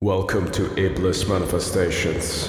Welcome to Iblis Manifestations.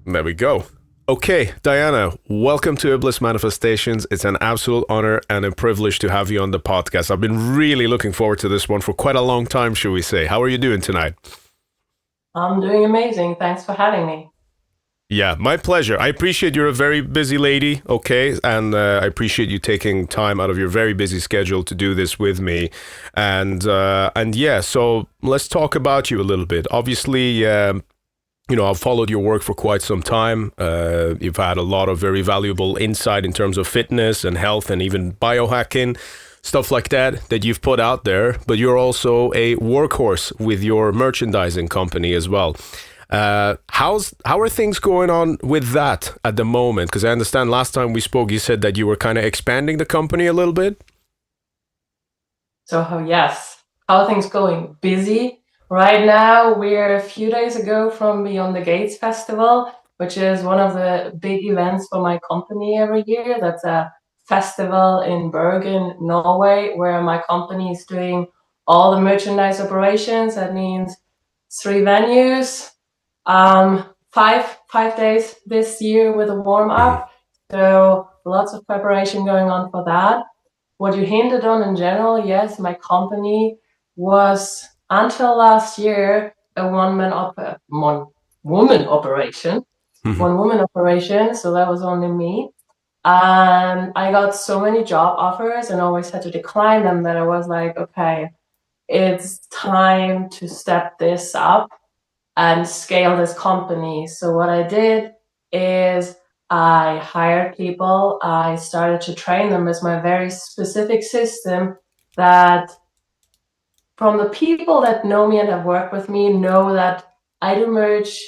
There we go. Okay, Diana, welcome to Iblis Manifestations. It's an absolute honor and a privilege to have you on the podcast. I've been really looking forward to this one for quite a long time, should we say. How are you doing tonight? I'm doing amazing. Thanks for having me. Yeah, my pleasure. I appreciate you're a very busy lady, okay? And I appreciate you taking time out of your very busy schedule to do this with me. And yeah, so let's talk about you a little bit. Obviously, I've followed your work for quite some time. You've had a lot of very valuable insight in terms of fitness and health and even biohacking, stuff like that you've put out there. But you're also a workhorse with your merchandising company as well. How are things going on with that at the moment? Because I understand last time we spoke, you said that you were kind of expanding the company a little bit. So, yes, how are things going? Busy. Right now, we're a few days ago from Beyond the Gates Festival, which is one of the big events for my company every year. That's a festival in Bergen, Norway, where my company is doing all the merchandise operations. That means 3 venues, 5 days this year with a warm up. So lots of preparation going on for that. What you hinted on in general, yes, my company was until last year a one woman operation, Mhm. one woman operation. So that was only me. And I got so many job offers and always had to decline them that I was like, okay, it's time to step this up and scale this company. So what I did is I hired people. I started to train them as my very specific system that from the people that know me and have worked with me know that I do merch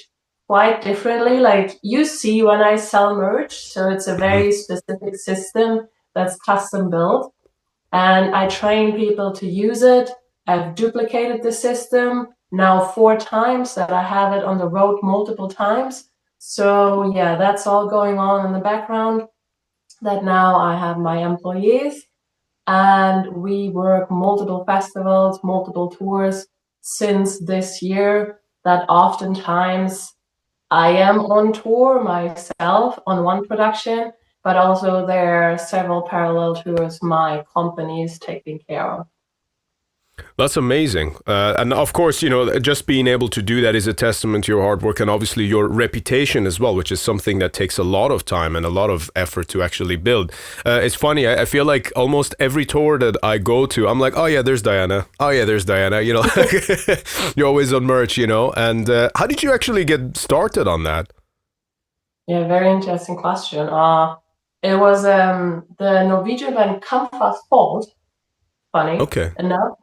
quite differently. Like you see when I sell merch. So it's a very specific system that's custom built. And I train people to use it. I've duplicated the system now 4 times that I have it on the road multiple times. So yeah, that's all going on in the background that now I have my employees and we work multiple festivals, multiple tours since this year that oftentimes I am on tour myself on one production, but also there are several parallel tours my company is taking care of. That's amazing. And of course, just being able to do that is a testament to your hard work and obviously your reputation as well, which is something that takes a lot of time and a lot of effort to actually build. It's funny. I feel like almost every tour that I go to, I'm like, oh yeah, there's Diana. Oh yeah, there's Diana. You're always on merch, And how did you actually get started on that? Yeah, very interesting question. It was the Norwegian band Kamfast Fault, funny Okay. enough.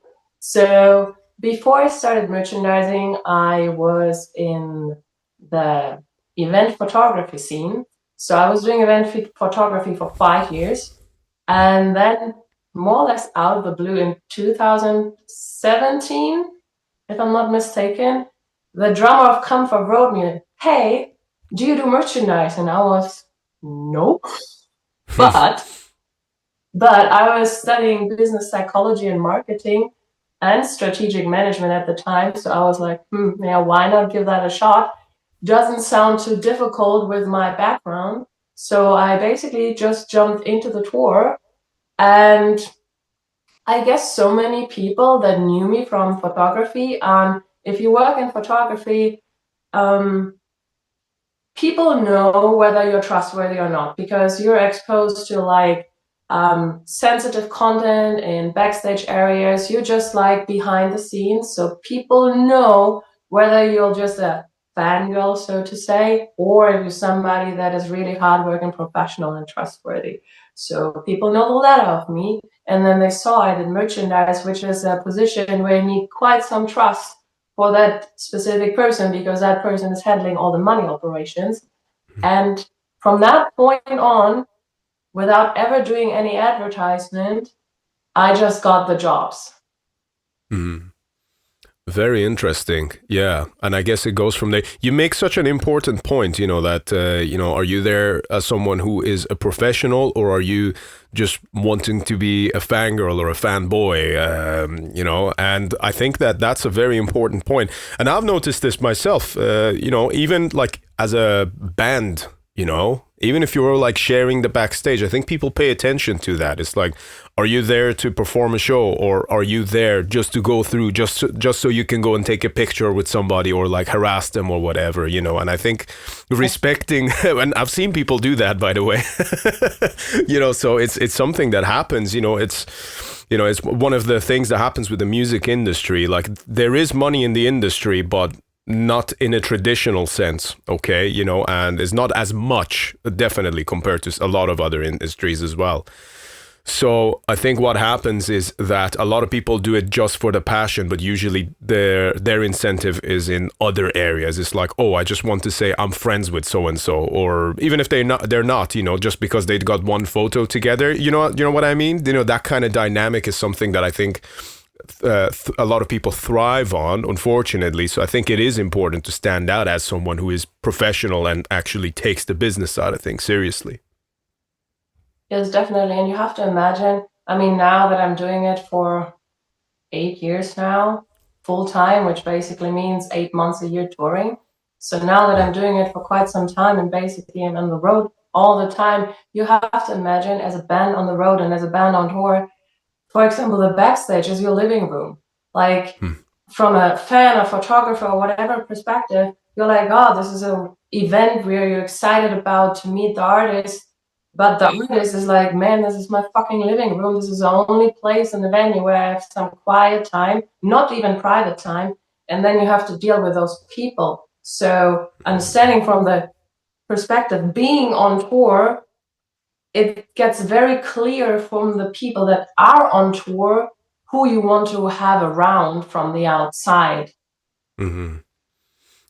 So before I started merchandising, I was in the event photography scene. So I was doing event photography for 5 years. And then, more or less out of the blue, in 2017, if I'm not mistaken, the drummer of Comfort wrote me, "Hey, do you do merchandise?" And I was, "Nope." But I was studying business psychology and marketing and strategic management at the time. So I was like, yeah, why not give that a shot? Doesn't sound too difficult with my background. So I basically just jumped into the tour. And I guess so many people that knew me from photography, if you work in photography, people know whether you're trustworthy or not, because you're exposed to like sensitive content in backstage areas. You're just like behind the scenes, so people know whether you're just a fangirl, so to say, or if you're somebody that is really hardworking, professional, and trustworthy. So people know that of me, and then they saw I did merchandise, which is a position where you need quite some trust for that specific person, because that person is handling all the money operations. And from that point on, without ever doing any advertisement, I just got the jobs. Mm. Very interesting. Yeah. And I guess it goes from there. You make such an important point, that, are you there as someone who is a professional, or are you just wanting to be a fangirl or a fanboy, and I think that that's a very important point. And I've noticed this myself, even like as a band, even if you're like sharing the backstage, I think people pay attention to that. It's like, are you there to perform a show, or are you there just to go through, just so you can go and take a picture with somebody or like harass them or whatever, And I think respecting, and I've seen people do that, by the way, so it's something that happens, it's one of the things that happens with the music industry. Like, there is money in the industry, but not in a traditional sense, okay, and it's not as much, definitely, compared to a lot of other industries as well. So I think what happens is that a lot of people do it just for the passion, but usually their incentive is in other areas. It's like, oh, I just want to say I'm friends with so and so, or even if they're not, just because they got one photo together. You know what I mean? That kind of dynamic is something that I think a lot of people thrive on, unfortunately. So I think it is important to stand out as someone who is professional and actually takes the business side of things seriously. Yes, definitely. And you have to imagine, I mean, now that I'm doing it for 8 years now, full time, which basically means 8 months a year touring. So now that I'm doing it for quite some time, and basically I'm on the road all the time, you have to imagine, as a band on the road and as a band on tour, for example, the backstage is your living room. Like, from a fan, a photographer, or whatever perspective, you're like, oh, this is an event where you're excited about to meet the artist. But the artist is like, man, this is my fucking living room. This is the only place in the venue where I have some quiet time, not even private time. And then you have to deal with those people. So understanding from the perspective, being on tour, it gets very clear from the people that are on tour who you want to have around from the outside. Mm-hmm.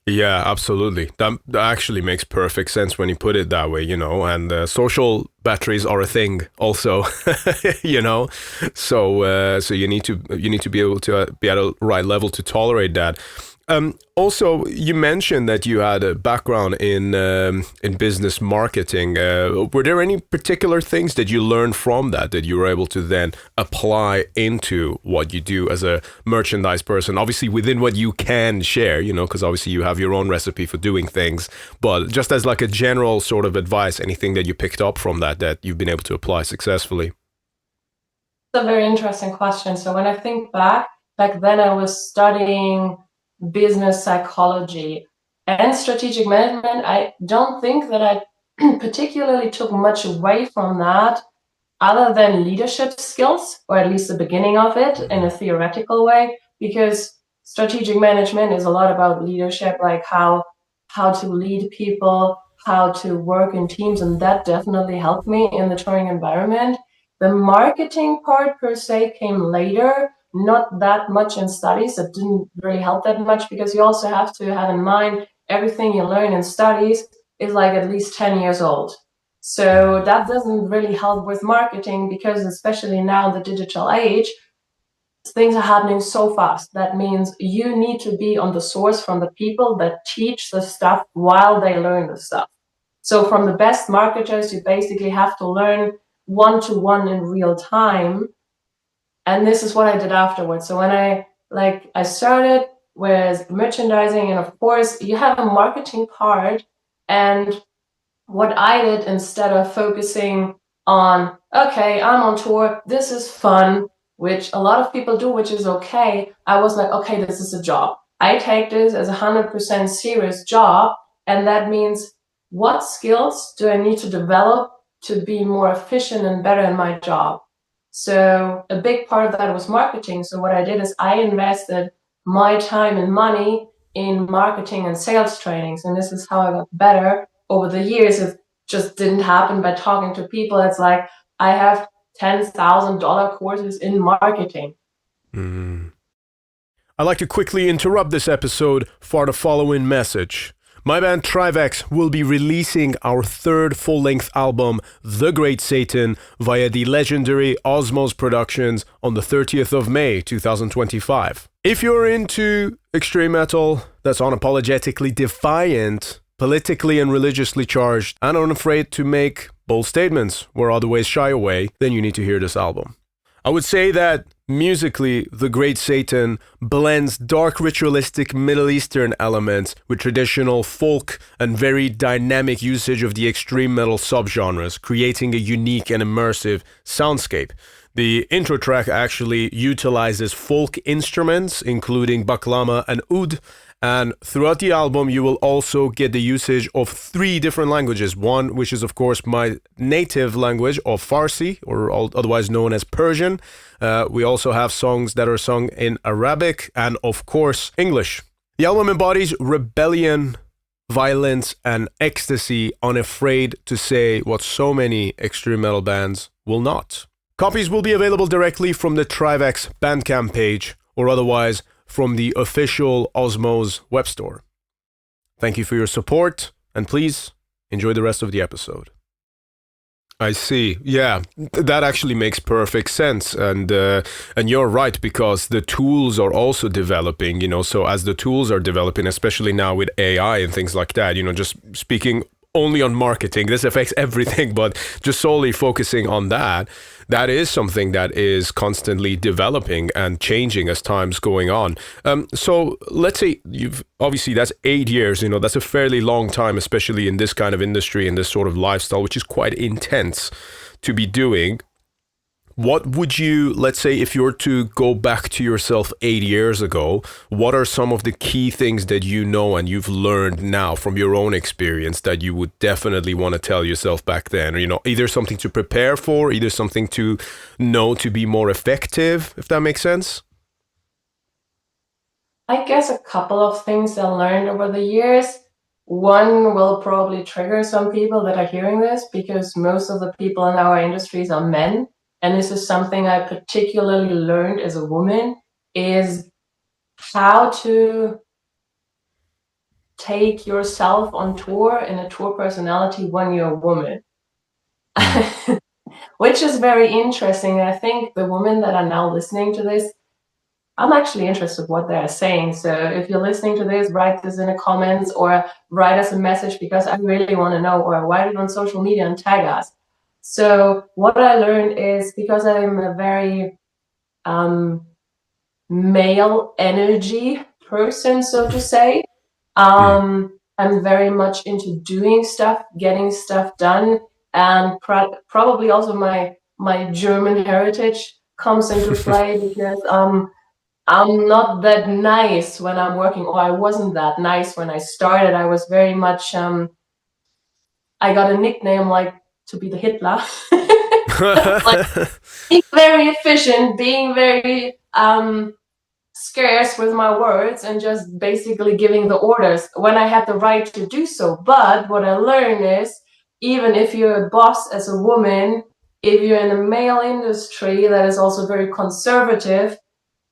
Yeah, absolutely. That actually makes perfect sense when you put it that way, and social batteries are a thing also, so you need to be able to be at a right level to tolerate that. Also, you mentioned that you had a background in business marketing. Were there any particular things that you learned from that you were able to then apply into what you do as a merchandise person? Obviously, within what you can share, because obviously you have your own recipe for doing things. But just as like a general sort of advice, anything that you picked up from that you've been able to apply successfully? It's a very interesting question. So when I think back then I was studying business psychology and strategic management. I don't think that I particularly took much away from that, other than leadership skills, or at least the beginning of it in a theoretical way, because strategic management is a lot about leadership, like how to lead people, how to work in teams, and that definitely helped me in the touring environment. The marketing part per se came later, not that much in studies. It didn't really help that much, because you also have to have in mind everything you learn in studies is like at least 10 years old. So that doesn't really help with marketing, because especially now in the digital age, things are happening so fast. That means you need to be on the source from the people that teach the stuff while they learn the stuff. So from the best marketers, you basically have to learn one-to-one in real time. And this is what I did afterwards. So when I started with merchandising, and of course you have a marketing part. And what I did, instead of focusing on, okay, I'm on tour, this is fun, which a lot of people do, which is okay, I was like, okay, this is a job. I take this as a 100% serious job. And that means, what skills do I need to develop to be more efficient and better in my job? So a big part of that was marketing. So what I did is I invested my time and money in marketing and sales trainings. And this is how I got better over the years. It just didn't happen by talking to people. It's like, I have $10,000 courses in marketing. I'd like to quickly interrupt this episode for the following message. My band TRIVAX will be releasing our third full-length album, The Great Satan, via the legendary Osmos Productions on the 30th of May, 2025. If you're into extreme metal that's unapologetically defiant, politically and religiously charged, and unafraid to make bold statements where other ways shy away, then you need to hear this album. I would say that musically, The Great Satan blends dark ritualistic Middle Eastern elements with traditional folk and very dynamic usage of the extreme metal subgenres, creating a unique and immersive soundscape. The intro track actually utilizes folk instruments, including baklama and oud, and throughout the album, you will also get the usage of 3 different languages. One, which is, of course, my native language of Farsi, or otherwise known as Persian. We also have songs that are sung in Arabic and, of course, English. The album embodies rebellion, violence, and ecstasy, unafraid to say what so many extreme metal bands will not. Copies will be available directly from the TRIVAX Bandcamp page, or otherwise from the official Osmos web store. Thank you for your support, and please enjoy the rest of the episode. I see. Yeah, that actually makes perfect sense, and you're right, because the tools are also developing. So as the tools are developing, especially now with AI and things like that, just speaking only on marketing, this affects everything, but just solely focusing on that is something that is constantly developing and changing as time's going on. So let's say obviously that's 8 years, that's a fairly long time, especially in this kind of industry and this sort of lifestyle, which is quite intense to be doing. What would you, let's say, if you were to go back to yourself 8 years ago, what are some of the key things that you know and you've learned now from your own experience that you would definitely want to tell yourself back then? Or, either something to prepare for, either something to know to be more effective, if that makes sense? I guess a couple of things I learned over the years. One will probably trigger some people that are hearing this, because most of the people in our industries are men. And this is something I particularly learned as a woman, is how to take yourself on tour in a tour personality when you're a woman. Which is very interesting. I think the women that are now listening to this, I'm actually interested in what they're saying. So if you're listening to this, write this in the comments or write us a message, because I really want to know, or write it on social media and tag us. So what I learned is, because I'm a very male energy person, so to say, I'm very much into doing stuff, getting stuff done, and probably also my German heritage comes into play, because I'm not that nice when I'm working, or I wasn't that nice when I started. I was very much, I got a nickname like to be the Hitler. Like, being very efficient, being very scarce with my words, and just basically giving the orders when I had the right to do so. But what I learned is, even if you're a boss as a woman, if you're in a male industry that is also very conservative,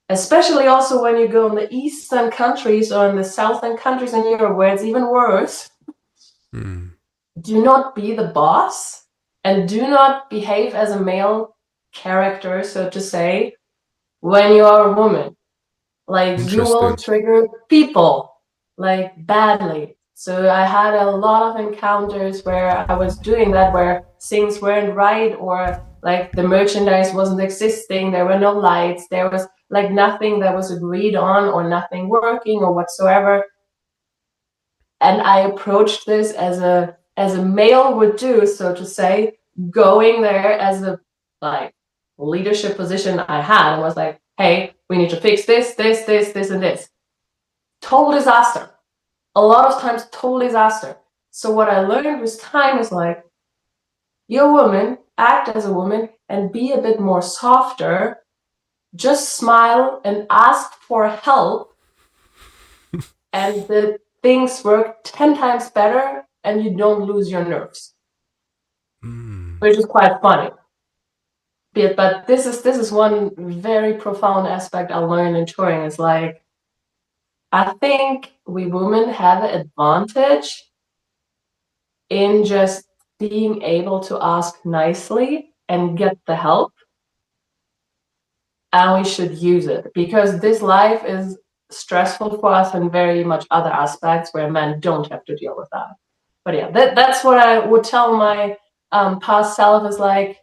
especially also when you go in the eastern countries or in the southern countries in Europe, where it's even worse, do not be the boss and do not behave as a male character, so to say, when you are a woman. Like, you will Interesting. trigger people, like, badly. So I had a lot of encounters where I was doing that, where things weren't right, or like the merchandise wasn't existing, there were no lights, there was like nothing that was agreed on, or nothing working or whatsoever. And I approached this as a male would do, so to say, going there as a like leadership position I had, and was like, hey, we need to fix this, and this. Total disaster. A lot of times, total disaster. So what I learned with time is like, you're a woman, act as a woman, and be a bit more softer. Just smile and ask for help, and the things work 10 times better, and you don't lose your nerves, which is quite funny. But this is one very profound aspect I learned in touring. Is like, I think we women have an advantage in just being able to ask nicely and get the help, and we should use it, because this life is stressful for us in very much other aspects where men don't have to deal with that. But yeah, that's what I would tell my past self, is like,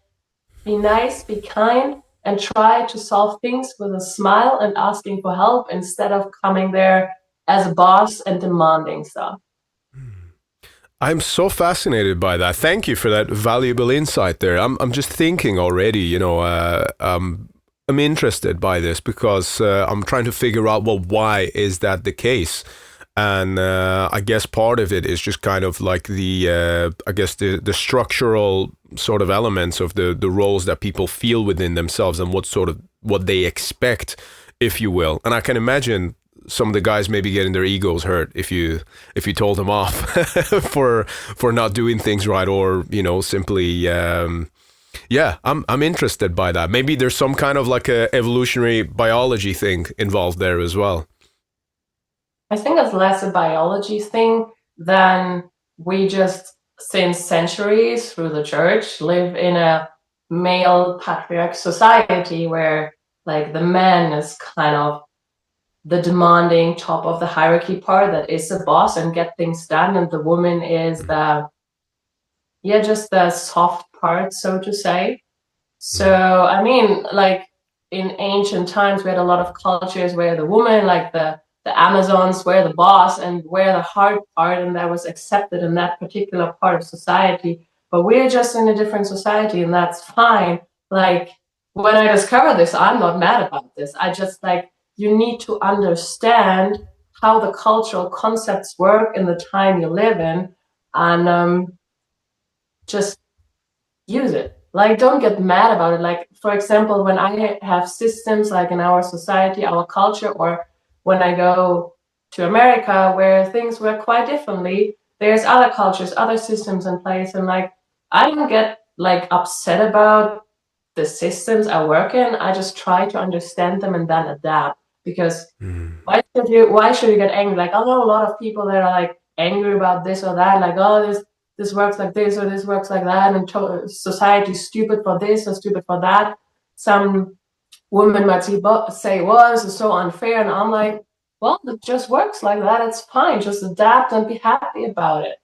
be nice, be kind, and try to solve things with a smile and asking for help, instead of coming there as a boss and demanding stuff. I'm so fascinated by that. Thank you for that valuable insight there. I'm just thinking already, I'm interested by this because I'm trying to figure out, well, why is that the case? And I guess part of it is just kind of like the structural sort of elements of the roles that people feel within themselves and what they expect, if you will. And I can imagine some of the guys maybe getting their egos hurt if you told them off for not doing things right, or simply I'm interested by that. Maybe there's some kind of like a evolutionary biology thing involved there as well. I think it's less a biology thing than we just, since centuries through the church, live in a male patriarch society where like the man is kind of the demanding top of the hierarchy part that is the boss and get things done, and the woman is just the soft part, so to say. So I mean, like, in ancient times we had a lot of cultures where the woman, like the Amazons, were the boss and were the hard part, and that was accepted in that particular part of society. But we're just in a different society, and that's fine. Like, when I discovered this, I'm not mad about this. I just, like, you need to understand how the cultural concepts work in the time you live in, and just use it. Like, don't get mad about it. Like, for example, when I have systems like in our society, our culture, or when I go to America where things work quite differently, there's other cultures, other systems in place, and like, I don't get like upset about the systems I work in. I just try to understand them and then adapt. Because why should you get angry? Like, I know a lot of people that are like angry about this or that, like, oh, this works like this or this works like that, and society's stupid for this or stupid for that. Some women might say, well, this is so unfair, and I'm like, well, it just works like that. It's fine. Just adapt and be happy about it.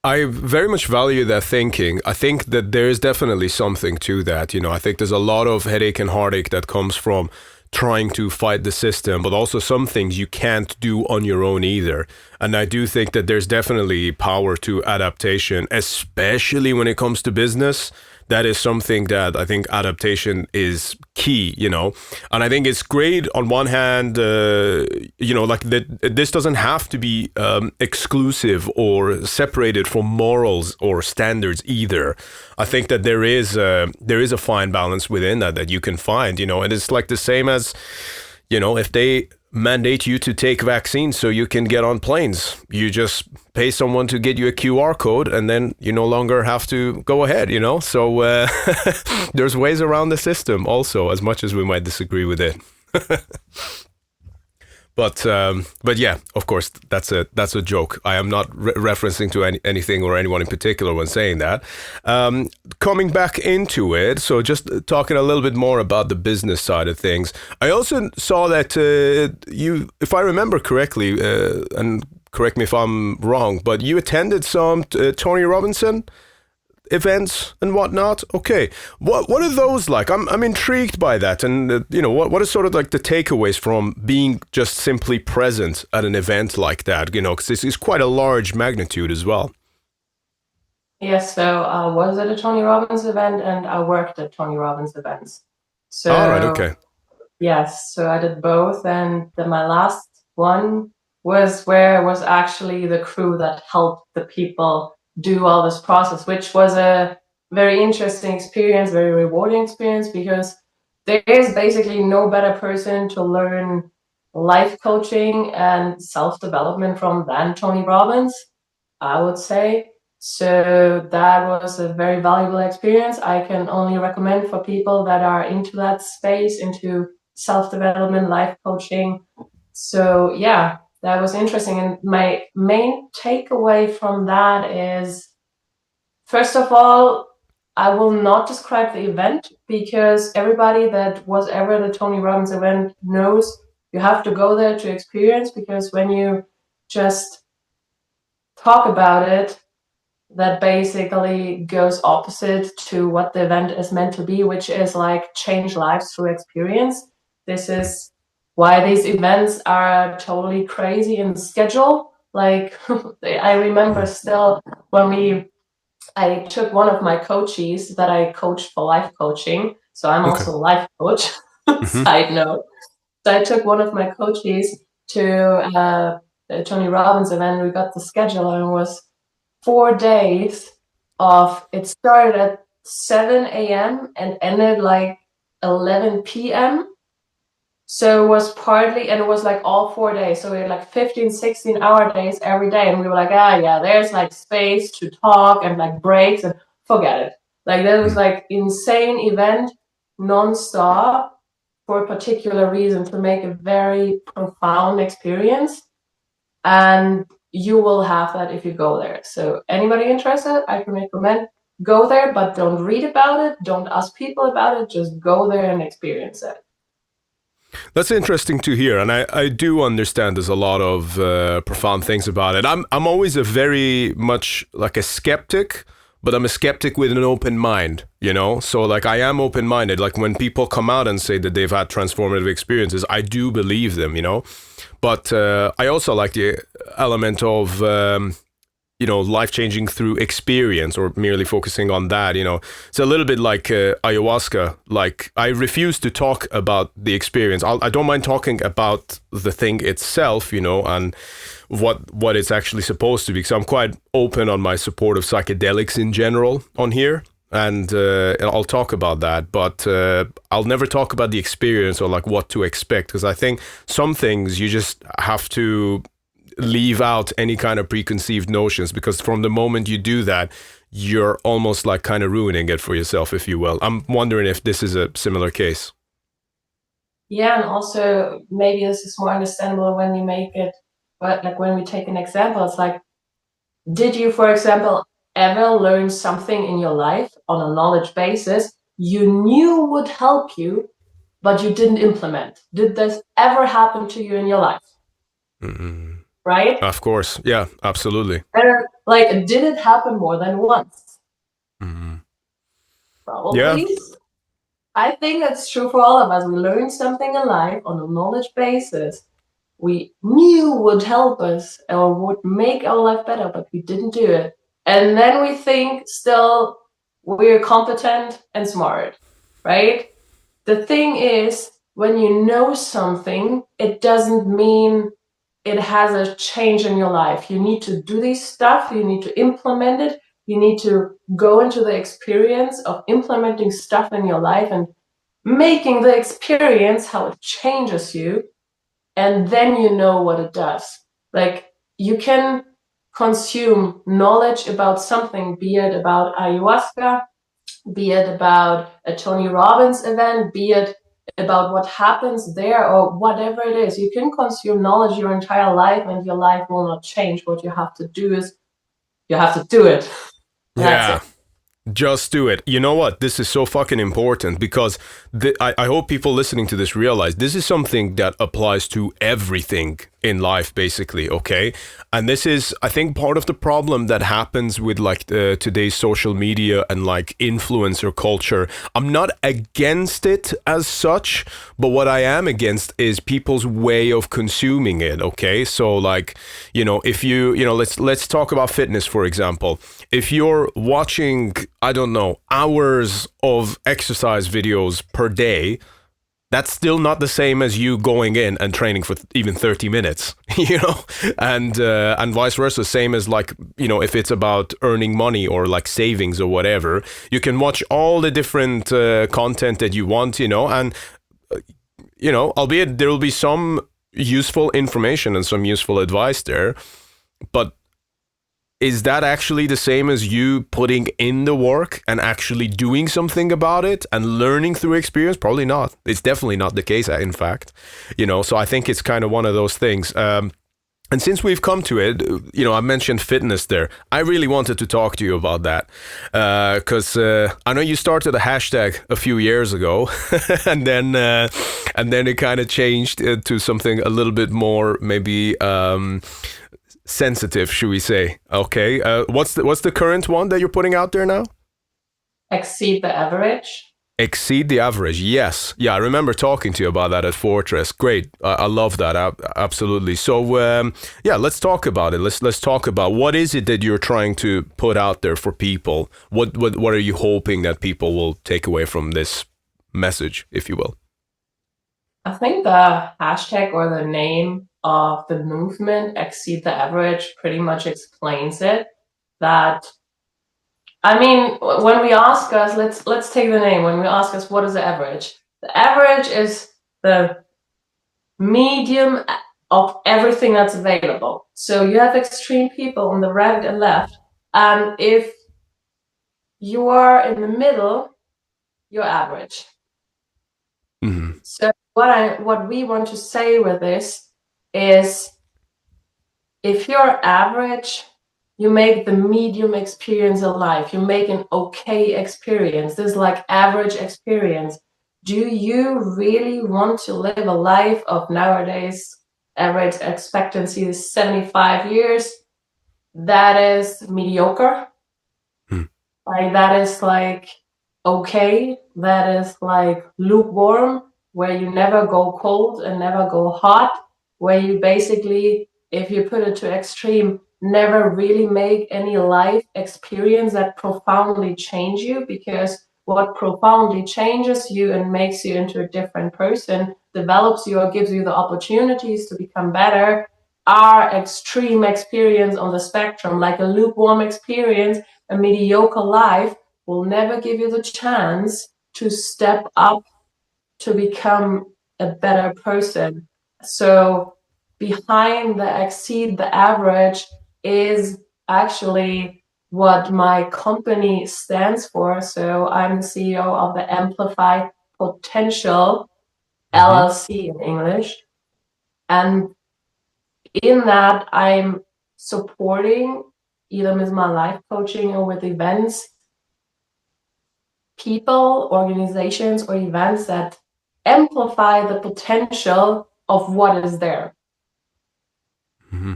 I very much value that thinking. I think that there is definitely something to that. I think there's a lot of headache and heartache that comes from trying to fight the system, but also some things you can't do on your own either. And I do think that there's definitely power to adaptation, especially when it comes to business. That is something that I think adaptation is key, and I think it's great on one hand, like that this doesn't have to be exclusive or separated from morals or standards either. I think that there is a fine balance within that you can find, and it's like the same as, if they mandate you to take vaccines so you can get on planes, you just pay someone to get you a QR code, and then you no longer have to go ahead, so there's ways around the system also, as much as we might disagree with it. But yeah, of course, that's a joke. I am not referencing to anything or anyone in particular when saying that. Coming back into it, so just talking a little bit more about the business side of things. I also saw that you, if I remember correctly, and correct me if I'm wrong, but you attended some Tony Robinson events and whatnot. Okay, what are those like? I'm intrigued by that, and what is sort of like the takeaways from being just simply present at an event like that? Because this is quite a large magnitude as well. Yes, so I was at a Tony Robbins event and I worked at Tony Robbins events. All right. So Okay. yes, so I did both, and then my last one was where it was actually the crew that helped the people do all this process, which was a very interesting experience, very rewarding experience, because there is basically no better person to learn life coaching and self-development from than Tony Robbins, I would say. So that was a very valuable experience. I can only recommend for people that are into that space, into self-development, life coaching. So yeah, that was interesting. And my main takeaway from that is, first of all, I will not describe the event, because everybody that was ever at the Tony Robbins event knows you have to go there to experience, because when you just talk about it, that basically goes opposite to what the event is meant to be, which is like change lives through experience. This is why these events are totally crazy in schedule. Like I remember still when I took one of my coaches that I coached for life coaching. So I'm Okay. also a life coach, Mm-hmm. side note. So I took one of my coaches to a Tony Robbins event. We got the schedule, and it was 4 days of, it started at 7 a.m. and ended like 11 p.m. So it was partly, and it was like all 4 days. So we had like 15, 16-hour days every day. And we were like, yeah, there's like space to talk and like breaks, and forget it. Like that was like insane event, nonstop, for a particular reason, to make a very profound experience. And you will have that if you go there. So anybody interested, I can recommend go there, but don't read about it. Don't ask people about it. Just go there and experience it. That's interesting to hear, and I do understand there's a lot of profound things about it. I'm always a very much like a skeptic, but I'm a skeptic with an open mind, So like I am open minded. Like when people come out and say that they've had transformative experiences, I do believe them, But I also like the element of life changing through experience, or merely focusing on that. It's a little bit like ayahuasca. Like I refuse to talk about the experience. I don't mind talking about the thing itself, and what it's actually supposed to be. So I'm quite open on my support of psychedelics in general on here. And I'll talk about that, but I'll never talk about the experience or like what to expect, because I think some things you just have to leave out any kind of preconceived notions, because from the moment you do that, you're almost like kind of ruining it for yourself, if you will. I'm wondering if this is a similar case. Yeah, and also maybe this is more understandable when you make it, but like when we take an example, it's like, did you, for example, ever learn something in your life on a knowledge basis you knew would help you, but you didn't implement? Did this ever happen to you in your life? Mm-hmm. Right? Of course. Yeah, absolutely. And like, did it happen more than once? Mm-hmm. Yeah. Probably. I think that's true for all of us. We learn something in life on a knowledge basis we knew would help us or would make our life better, but we didn't do it. And then we think still we're competent and smart, right? The thing is, when you know something, it doesn't mean it has a change in your life. You need to do this stuff, you need to implement it, you need to go into the experience of implementing stuff in your life and making the experience how it changes you, and then you know what it does. Like you can consume knowledge about something, be it about ayahuasca, be it about a Tony Robbins event, be it about what happens there or whatever it is. You can consume knowledge your entire life and your life will not change. What you have to do is you have to do it. That's Yeah. it. Just do it. You know what? This is so fucking important because I hope people listening to this realize this is something that applies to everything in life, basically, okay? And this is, I think, part of the problem that happens with like today's social media and like influencer culture. I'm not against it as such, but what I am against is people's way of consuming it, okay? So like, you know, if let's talk about fitness, for example. If you're watching, I don't know, hours of exercise videos per day, that's still not the same as you going in and training for even 30 minutes, you know, and vice versa. Same as like, you know, if it's about earning money or like savings or whatever, you can watch all the different content that you want, you know, and, you know, albeit there will be some useful information and some useful advice there, but is that actually the same as you putting in the work and actually doing something about it and learning through experience? Probably not. It's definitely not the case, in fact. You know, so I think it's kind of one of those things. And since we've come to it, you know, I mentioned fitness there. I really wanted to talk to you about that because I know you started a hashtag a few years ago, and then it kind of changed to something a little bit more maybe sensitive, should we say? Okay. What's the current one that you're putting out there now? Exceed the average. Exceed the average. Yes. Yeah, I remember talking to you about that at Fortress. Great. I love that. Absolutely. So yeah, let's talk about it. Let's talk about what is it that you're trying to put out there for people. What are you hoping that people will take away from this message, if you will? I think the hashtag or the name of the movement, Exceed the Average, pretty much explains it. That, I mean, when we ask us, let's take the name. When we ask us, what is the average? The average is the medium of everything that's available. So you have extreme people on the right and left, and if you are in the middle, you're average. Mm-hmm. So what we want to say with this is, if you're average, you make the medium experience of life. You make an okay experience. This is like average experience. Do you really want to live a life of, nowadays average expectancy is 75 years? That is mediocre. Like, that is like okay. That is like lukewarm, where you never go cold and never go hot, where you basically, if you put it to extreme, never really make any life experience that profoundly change you, because what profoundly changes you and makes you into a different person, develops you or gives you the opportunities to become better, are extreme experience on the spectrum. Like a lukewarm experience, a mediocre life will never give you the chance to step up to become a better person. So behind the exceed the average is actually what my company stands for. So I'm the CEO of the Amplify Potential, LLC in English. And in that, I'm supporting, either with my life coaching or with events, people, organizations, or events that amplify the potential of what is there. Mm-hmm.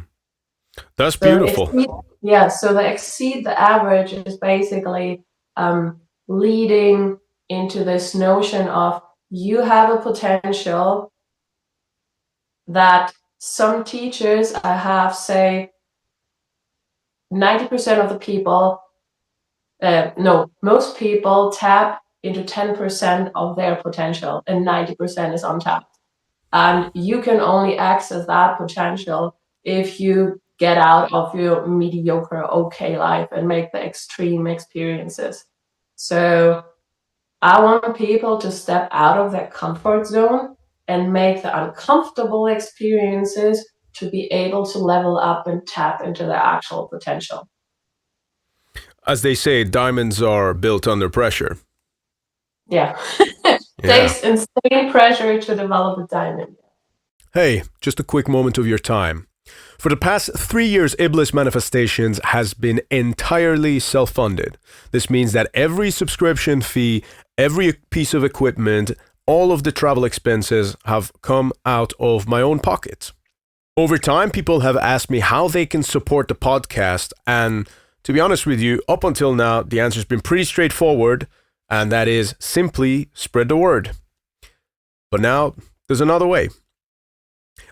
That's beautiful. So the exceed the average is basically leading into this notion of, you have a potential that some teachers I have say 90% of the people, most people tap into 10% of their potential and 90% is untapped. And you can only access that potential if you get out of your mediocre, okay life and make the extreme experiences. So I want people to step out of their comfort zone and make the uncomfortable experiences to be able to level up and tap into their actual potential. As they say, diamonds are built under pressure. Yeah. Yeah. takes insane pressure to develop a diamond. Hey, just a quick moment of your time. For the past 3 years, Iblis Manifestations has been entirely self-funded. This means that every subscription fee, every piece of equipment, all of the travel expenses have come out of my own pocket. Over time, people have asked me how they can support the podcast, and to be honest with you, up until now, the answer's been pretty straightforward, and that is simply spread the word. But now, there's another way.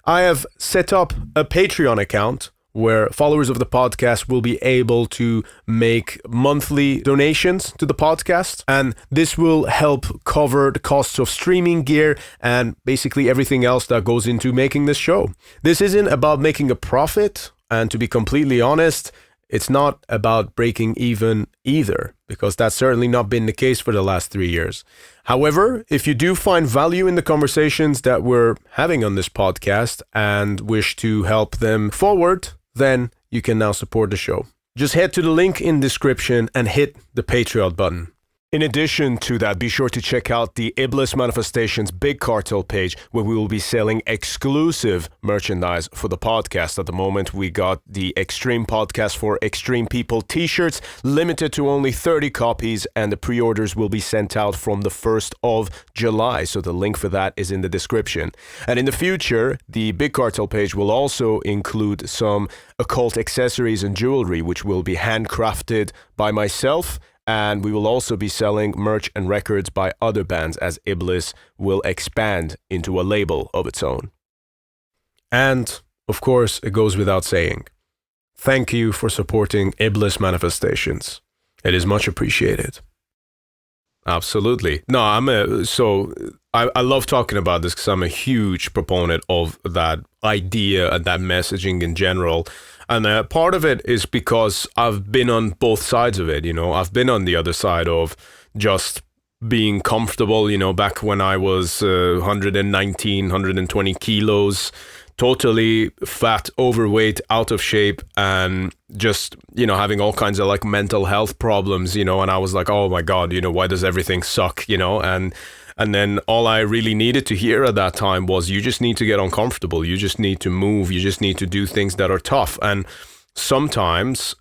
I have set up a Patreon account where followers of the podcast will be able to make monthly donations to the podcast, and this will help cover the costs of streaming gear and basically everything else that goes into making this show. This isn't about making a profit, and to be completely honest, it's not about breaking even either, because that's certainly not been the case for the last 3 years. However, if you do find value in the conversations that we're having on this podcast and wish to help them forward, then you can now support the show. Just head to the link in description and hit the Patreon button. In addition to that, be sure to check out the Iblis Manifestations Big Cartel page, where we will be selling exclusive merchandise for the podcast. At the moment, we got the Extreme Podcast for Extreme People t-shirts, limited to only 30 copies, and the pre-orders will be sent out from the 1st of July. So the link for that is in the description. And in the future, the Big Cartel page will also include some occult accessories and jewelry, which will be handcrafted by myself. And we will also be selling merch and records by other bands as Iblis will expand into a label of its own. And, of course, it goes without saying, thank you for supporting Iblis Manifestations. It is much appreciated. Absolutely. No, I love talking about this because I'm a huge proponent of that idea and that messaging in general. And part of it is because I've been on both sides of it, I've been on the other side of just being comfortable, back when I was 119, 120 kilos, totally fat, overweight, out of shape, and just, having all kinds of like mental health problems, and I was like, oh my God, why does everything suck, and then all I really needed to hear at that time was, you just need to get uncomfortable. You just need to move. You just need to do things that are tough. And sometimes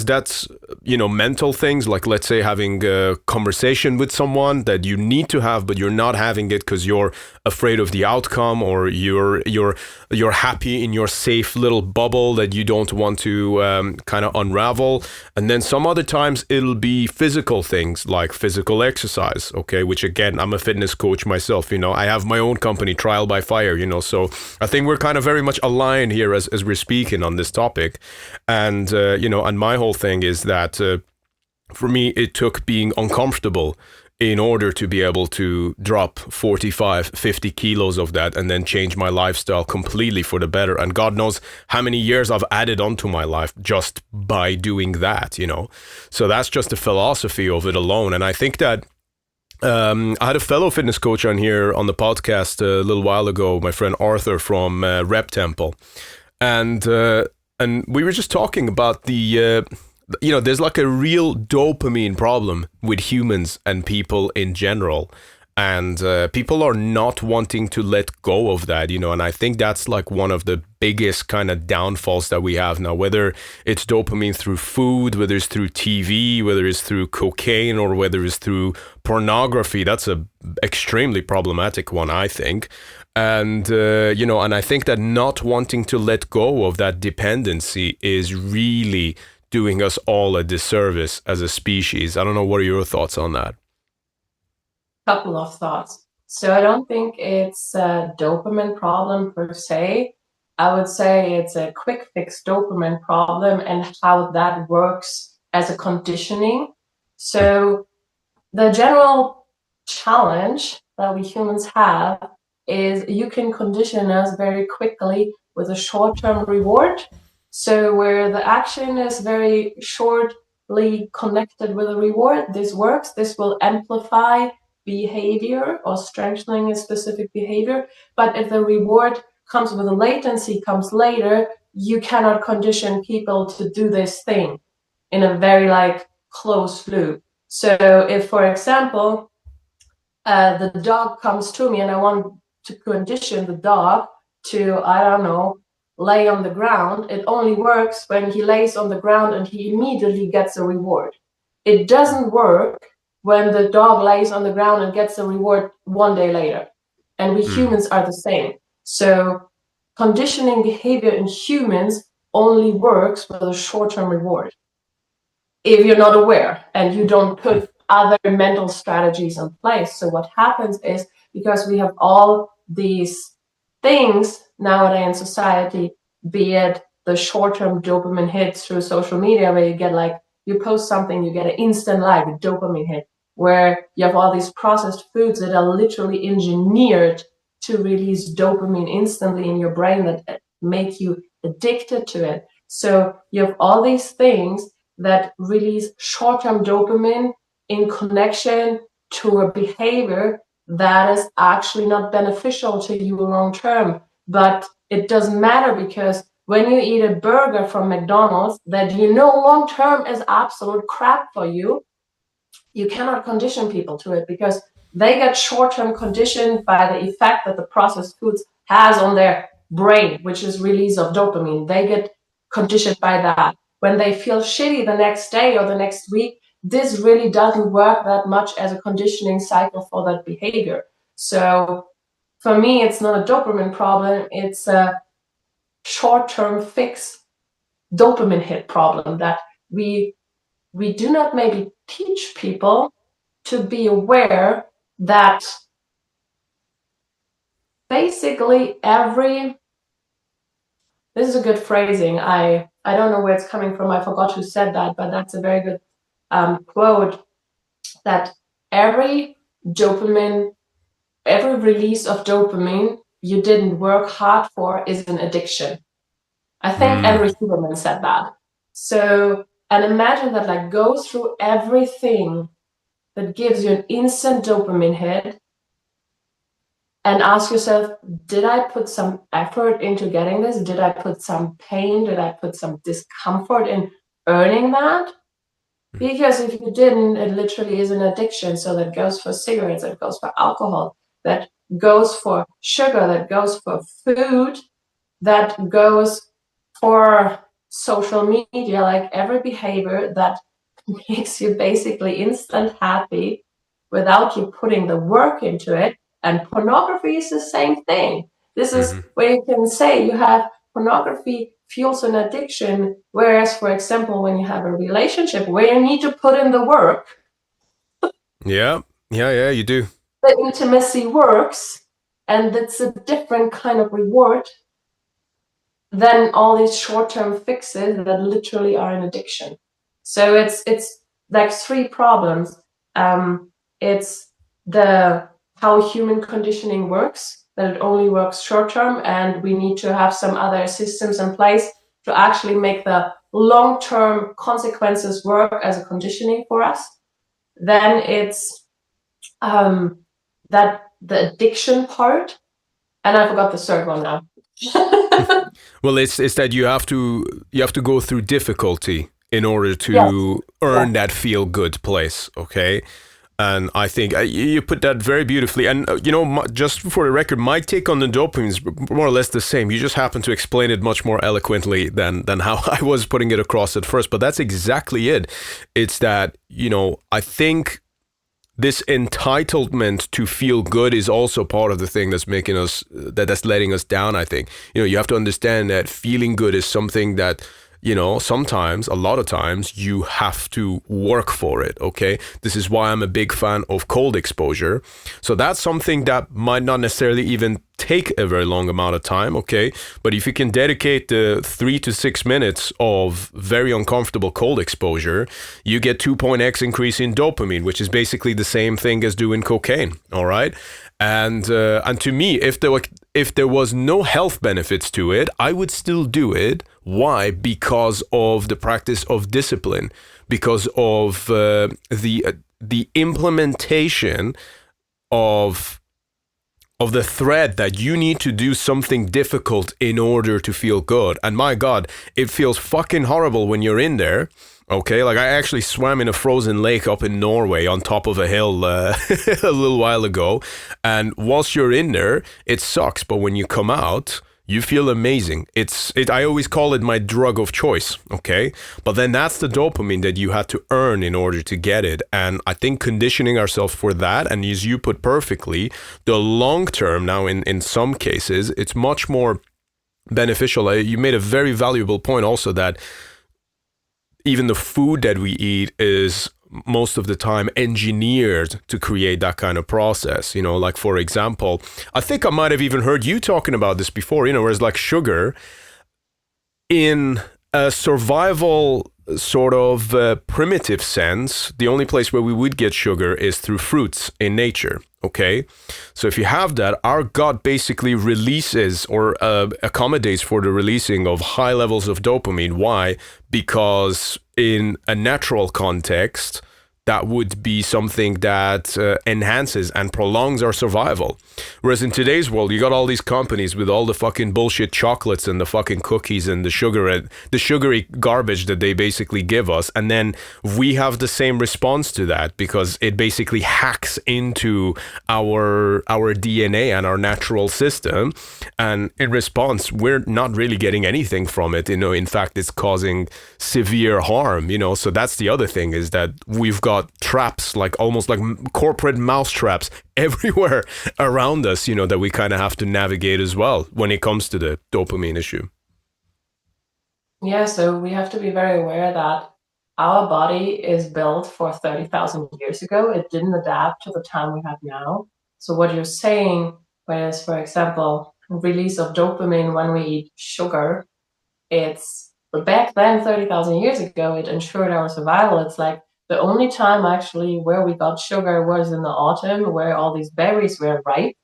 that's, mental things, like let's say having a conversation with someone that you need to have, but you're not having it because you're afraid of the outcome, or you're happy in your safe little bubble that you don't want to kind of unravel. And then some other times it'll be physical things like physical exercise, okay, which again, I'm a fitness coach myself, I have my own company, Trial by Fire, so I think we're kind of very much aligned here as we're speaking on this topic. And and my whole thing is that for me, it took being uncomfortable in order to be able to drop 45, 50 kilos of that and then change my lifestyle completely for the better. And God knows how many years I've added onto my life just by doing that, So that's just the philosophy of it alone. And I think that I had a fellow fitness coach on here on the podcast a little while ago, my friend Arthur from Rep Temple. And we were just talking about there's like a real dopamine problem with humans and people in general. And people are not wanting to let go of that, and I think that's like one of the biggest kind of downfalls that we have now, whether it's dopamine through food, whether it's through TV, whether it's through cocaine, or whether it's through pornography. That's a extremely problematic one, I think. And, and I think that not wanting to let go of that dependency is really doing us all a disservice as a species. I don't know, what are your thoughts on that? Couple of thoughts. So I don't think it's a dopamine problem per se. I would say it's a quick fix dopamine problem and how that works as a conditioning. So the general challenge that we humans have is you can condition us very quickly with a short-term reward. So where the action is very shortly connected with a reward, this works. This will amplify behavior or strengthening a specific behavior. But if the reward comes with a latency, comes later, you cannot condition people to do this thing in a very closed loop. So if, for example, the dog comes to me and I want to condition the dog to, I don't know, lay on the ground, it only works when he lays on the ground and he immediately gets a reward. It doesn't work when the dog lays on the ground and gets a reward one day later. And we humans are the same. So conditioning behavior in humans only works with a short-term reward if you're not aware and you don't put other mental strategies in place. So what happens is, because we have all these things nowadays in society, be it the short-term dopamine hits through social media, where you get like, you post something, you get an instant like, a dopamine hit, where you have all these processed foods that are literally engineered to release dopamine instantly in your brain that make you addicted to it. So you have all these things that release short-term dopamine in connection to a behavior that is actually not beneficial to you long-term. But it doesn't matter, because when you eat a burger from McDonald's that you know long-term is absolute crap for you, you cannot condition people to it, because they get short-term conditioned by the effect that the processed foods has on their brain, which is release of dopamine. They get conditioned by that. When they feel shitty the next day or the next week, this really doesn't work that much as a conditioning cycle for that behavior. So for me, it's not a dopamine problem. It's a short-term fix dopamine hit problem that we do not maybe teach people to be aware that basically this is a good phrasing. I don't know where it's coming from. I forgot who said that, but that's a very good quote, that every release of dopamine you didn't work hard for is an addiction. I think Henry Huberman said that. So, and imagine that, like, go through everything that gives you an instant dopamine hit and ask yourself, did I put some effort into getting this? Did I put some pain? Did I put some discomfort in earning that? Because if you didn't, it literally is an addiction. So that goes for cigarettes, that goes for alcohol, that goes for sugar, that goes for food, that goes for social media. Like, every behavior that makes you basically instant happy without you putting the work into it. And pornography is the same thing. This is where you can say you have pornography fuels an addiction, whereas, for example, when you have a relationship where you need to put in the work, yeah, you do. the intimacy works, and it's a different kind of reward than all these short-term fixes that literally are an addiction. So it's like three problems. It's how human conditioning works, that it only works short-term, and we need to have some other systems in place to actually make the long-term consequences work as a conditioning for us. Then it's that the addiction part, and I forgot the third one now. Well, it's that you have to go through difficulty in order to earn that feel good place, okay? And I think you put that very beautifully. And just for the record, my take on the dopamine is more or less the same. You just happen to explain it much more eloquently than how I was putting it across at first. But that's exactly it. It's that, I think this entitlement to feel good is also part of the thing that's making us, that's letting us down, I think. You have to understand that feeling good is something that, sometimes, a lot of times, you have to work for it, okay? This is why I'm a big fan of cold exposure. So that's something that might not necessarily even take a very long amount of time, okay? But if you can dedicate the 3 to 6 minutes of very uncomfortable cold exposure, you get 2.x increase in dopamine, which is basically the same thing as doing cocaine, all right? And to me, if there was no health benefits to it, I would still do it. Why? Because of the practice of discipline, because of the implementation of the thread that you need to do something difficult in order to feel good. And my God, it feels fucking horrible when you're in there Okay, like I actually swam in a frozen lake up in Norway on top of a hill a little while ago. And whilst you're in there, it sucks. But when you come out, you feel amazing. I always call it my drug of choice. Okay, but then that's the dopamine that you had to earn in order to get it. And I think conditioning ourselves for that, and as you put perfectly, the long term now in some cases, it's much more beneficial. You made a very valuable point also that even the food that we eat is most of the time engineered to create that kind of process. You know, like for example, I think I might have even heard you talking about this before, you know, whereas like sugar in a survival sort of primitive sense, the only place where we would get sugar is through fruits in nature. Okay, so if you have that, our gut basically releases or accommodates for the releasing of high levels of dopamine. Why? Because in a natural context, that would be something that enhances and prolongs our survival. Whereas in today's world, you got all these companies with all the fucking bullshit chocolates and the fucking cookies and the sugary garbage that they basically give us. And then we have the same response to that because it basically hacks into our DNA and our natural system. And in response, we're not really getting anything from it. You know, in fact, it's causing severe harm, you know. So that's the other thing, is that we've got traps, like almost like corporate mouse traps everywhere around us, you know, that we kind of have to navigate as well when it comes to the dopamine issue. Yeah, so we have to be very aware that our body is built for 30,000 years ago. It didn't adapt to the time we have now. So what you're saying is, for example, release of dopamine when we eat sugar, but back then, 30,000 years ago, it ensured our survival. It's like the only time actually where we got sugar was in the autumn, where all these berries were ripe.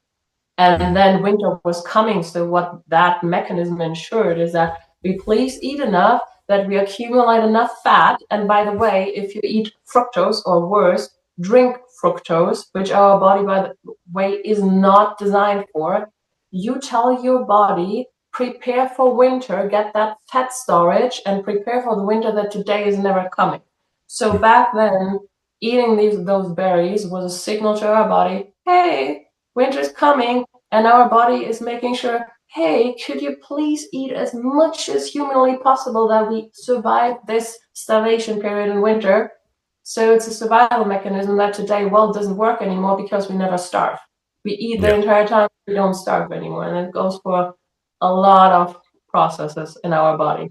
And then winter was coming. So what that mechanism ensured is that we please eat enough that we accumulate enough fat. And by the way, if you eat fructose, or worse, drink fructose, which our body, by the way, is not designed for, you tell your body, prepare for winter, get that fat storage, and prepare for the winter that today is never coming. So back then, eating those berries was a signal to our body, hey, winter's coming, and our body is making sure, hey, could you please eat as much as humanly possible that we survive this starvation period in winter? So it's a survival mechanism that today, doesn't work anymore because we never starve. We eat the entire time, we don't starve anymore. And it goes for a lot of processes in our body.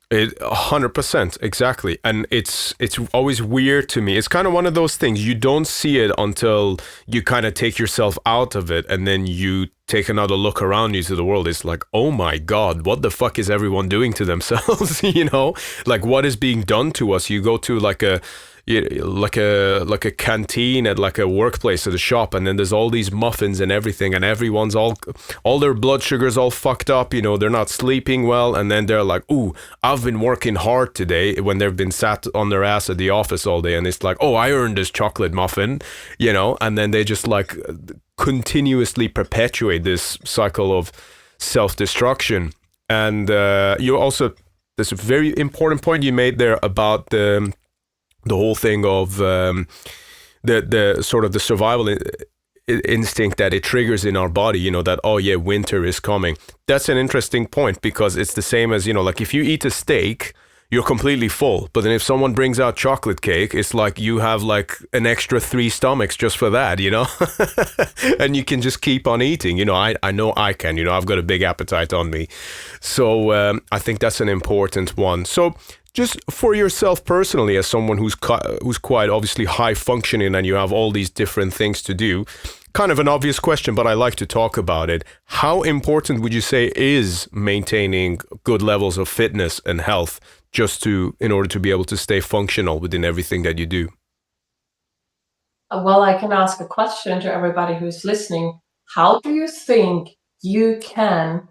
100%, exactly. And it's always weird to me. It's kind of one of those things, you don't see it until you kind of take yourself out of it, and then you take another look around you to the world. It's like, oh my God, what the fuck is everyone doing to themselves? You know, like what is being done to us? You go to like a canteen at like a workplace, at a shop, and then there's all these muffins and everything, and everyone's all their blood sugar's all fucked up, you know, they're not sleeping well, and then they're like, ooh, I've been working hard today, when they've been sat on their ass at the office all day, and it's like, oh, I earned this chocolate muffin, you know, and then they just like continuously perpetuate this cycle of self-destruction. And you also, there's a very important point you made there about the whole thing of the sort of the survival instinct that it triggers in our body, you know, that, oh yeah, winter is coming. That's an interesting point, because it's the same as, you know, like if you eat a steak, you're completely full. But then if someone brings out chocolate cake, it's like you have like an extra 3 stomachs just for that, you know? And you can just keep on eating. You know, I know I can, you know, I've got a big appetite on me. So I think that's an important one. So just for yourself personally, as someone who's quite obviously high functioning, and you have all these different things to do, kind of an obvious question, but I like to talk about it. How important would you say is maintaining good levels of fitness and health in order to be able to stay functional within everything that you do? Well, I can ask a question to everybody who's listening. How do you think you can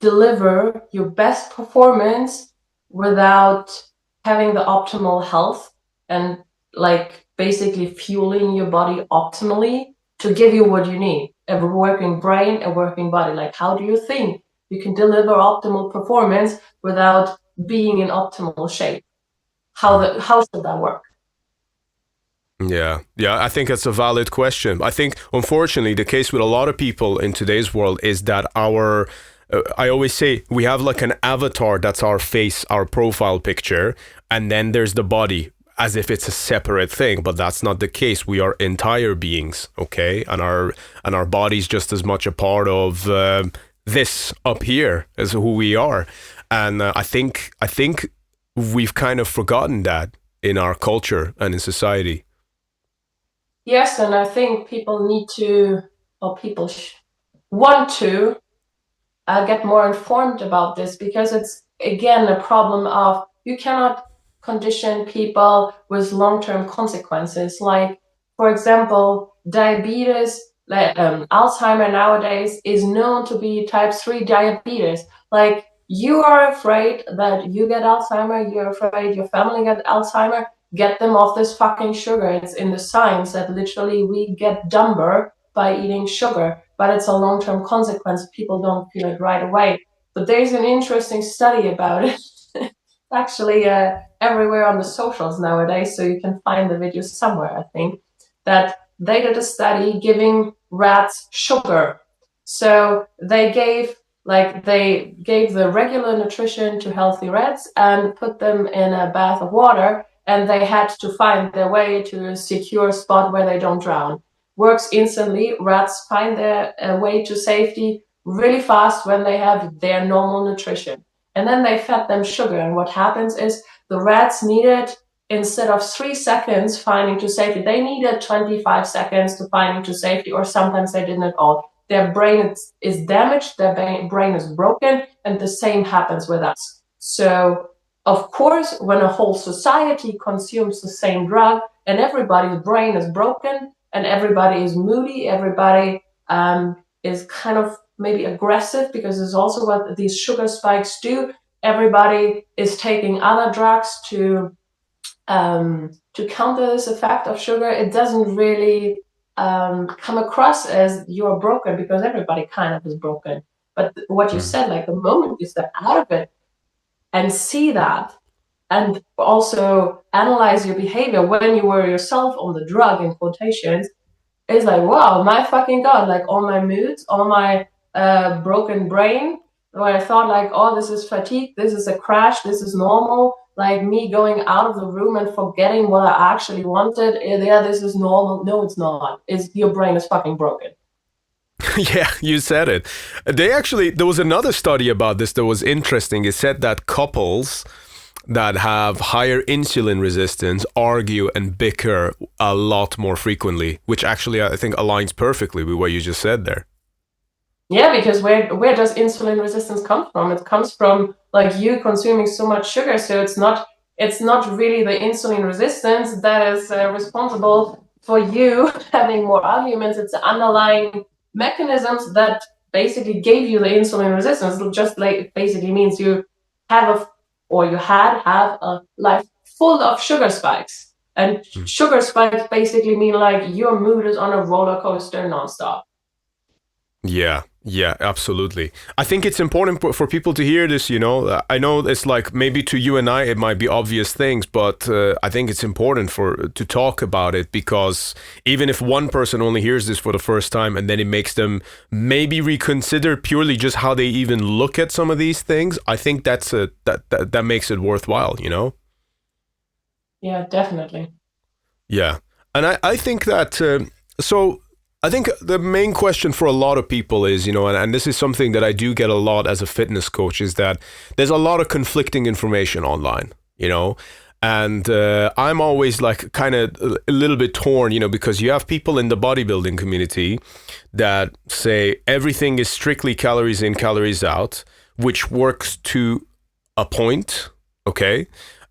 deliver your best performance without having the optimal health and like basically fueling your body optimally to give you what you need? A working brain, a working body. Like, how do you think you can deliver optimal performance without being in optimal shape? how should that work? Yeah, I think that's a valid question. I think, unfortunately, the case with a lot of people in today's world is that I always say we have like an avatar that's our face, our profile picture, and then there's the body as if it's a separate thing, but that's not the case. We are entire beings, okay? And our body's just as much a part of this up here as who we are. And I think we've kind of forgotten that in our culture and in society. Yes, and I think people need to, or people want to get more informed about this, because it's, again, a problem of you cannot condition people with long-term consequences. Like, for example, diabetes, Alzheimer nowadays is known to be type 3 diabetes. Like, you are afraid that you get Alzheimer, you're afraid your family get Alzheimer, get them off this fucking sugar. It's in the science that literally we get dumber by eating sugar, but it's a long-term consequence. People don't feel it right away. But there's an interesting study about it. Actually, everywhere on the socials nowadays, so you can find the videos somewhere, I think, that they did a study giving rats sugar. So they gave the regular nutrition to healthy rats and put them in a bath of water, and they had to find their way to a secure spot where they don't drown. Works instantly. Rats find their way to safety really fast when they have their normal nutrition. And then they fed them sugar. And what happens is the rats needed, instead of 3 seconds finding to safety, they needed 25 seconds to finding to safety, or sometimes they didn't at all. Their brain is damaged, their brain is broken, and the same happens with us. So, of course, when a whole society consumes the same drug and everybody's brain is broken and everybody is moody, everybody is kind of maybe aggressive, because it's also what these sugar spikes do. Everybody is taking other drugs to counter this effect of sugar. It doesn't really come across as you're broken, because everybody kind of is broken. But what you said, like the moment you step out of it and see that, and also analyze your behavior when you were yourself on the drug, in quotations, is like, wow, my fucking God, like all my moods, all my broken brain, where I thought like, oh, this is fatigue, this is a crash, this is normal, like me going out of the room and forgetting what I actually wanted, yeah, this is normal. No, it's not. Your brain is fucking broken. Yeah, you said it. There was another study about this that was interesting. It said that couples that have higher insulin resistance argue and bicker a lot more frequently, which actually I think aligns perfectly with what you just said there. Yeah, because where does insulin resistance come from? It comes from like you consuming so much sugar. So it's not really the insulin resistance that is responsible for you having more arguments. It's the underlying mechanisms that basically gave you the insulin resistance. It just like basically means you have a life full of sugar spikes. And sugar spikes basically mean like your mood is on a roller coaster nonstop. Yeah, absolutely. I think it's important for people to hear this, you know. I know it's like maybe to you and I it might be obvious things, but I think it's important to talk about it, because even if one person only hears this for the first time and then it makes them maybe reconsider purely just how they even look at some of these things, I think that makes it worthwhile, you know? Yeah, definitely. Yeah. And I think that I think the main question for a lot of people is, you know, and this is something that I do get a lot as a fitness coach, is that there's a lot of conflicting information online, you know, and I'm always like kind of a little bit torn, you know, because you have people in the bodybuilding community that say everything is strictly calories in, calories out, which works to a point, okay?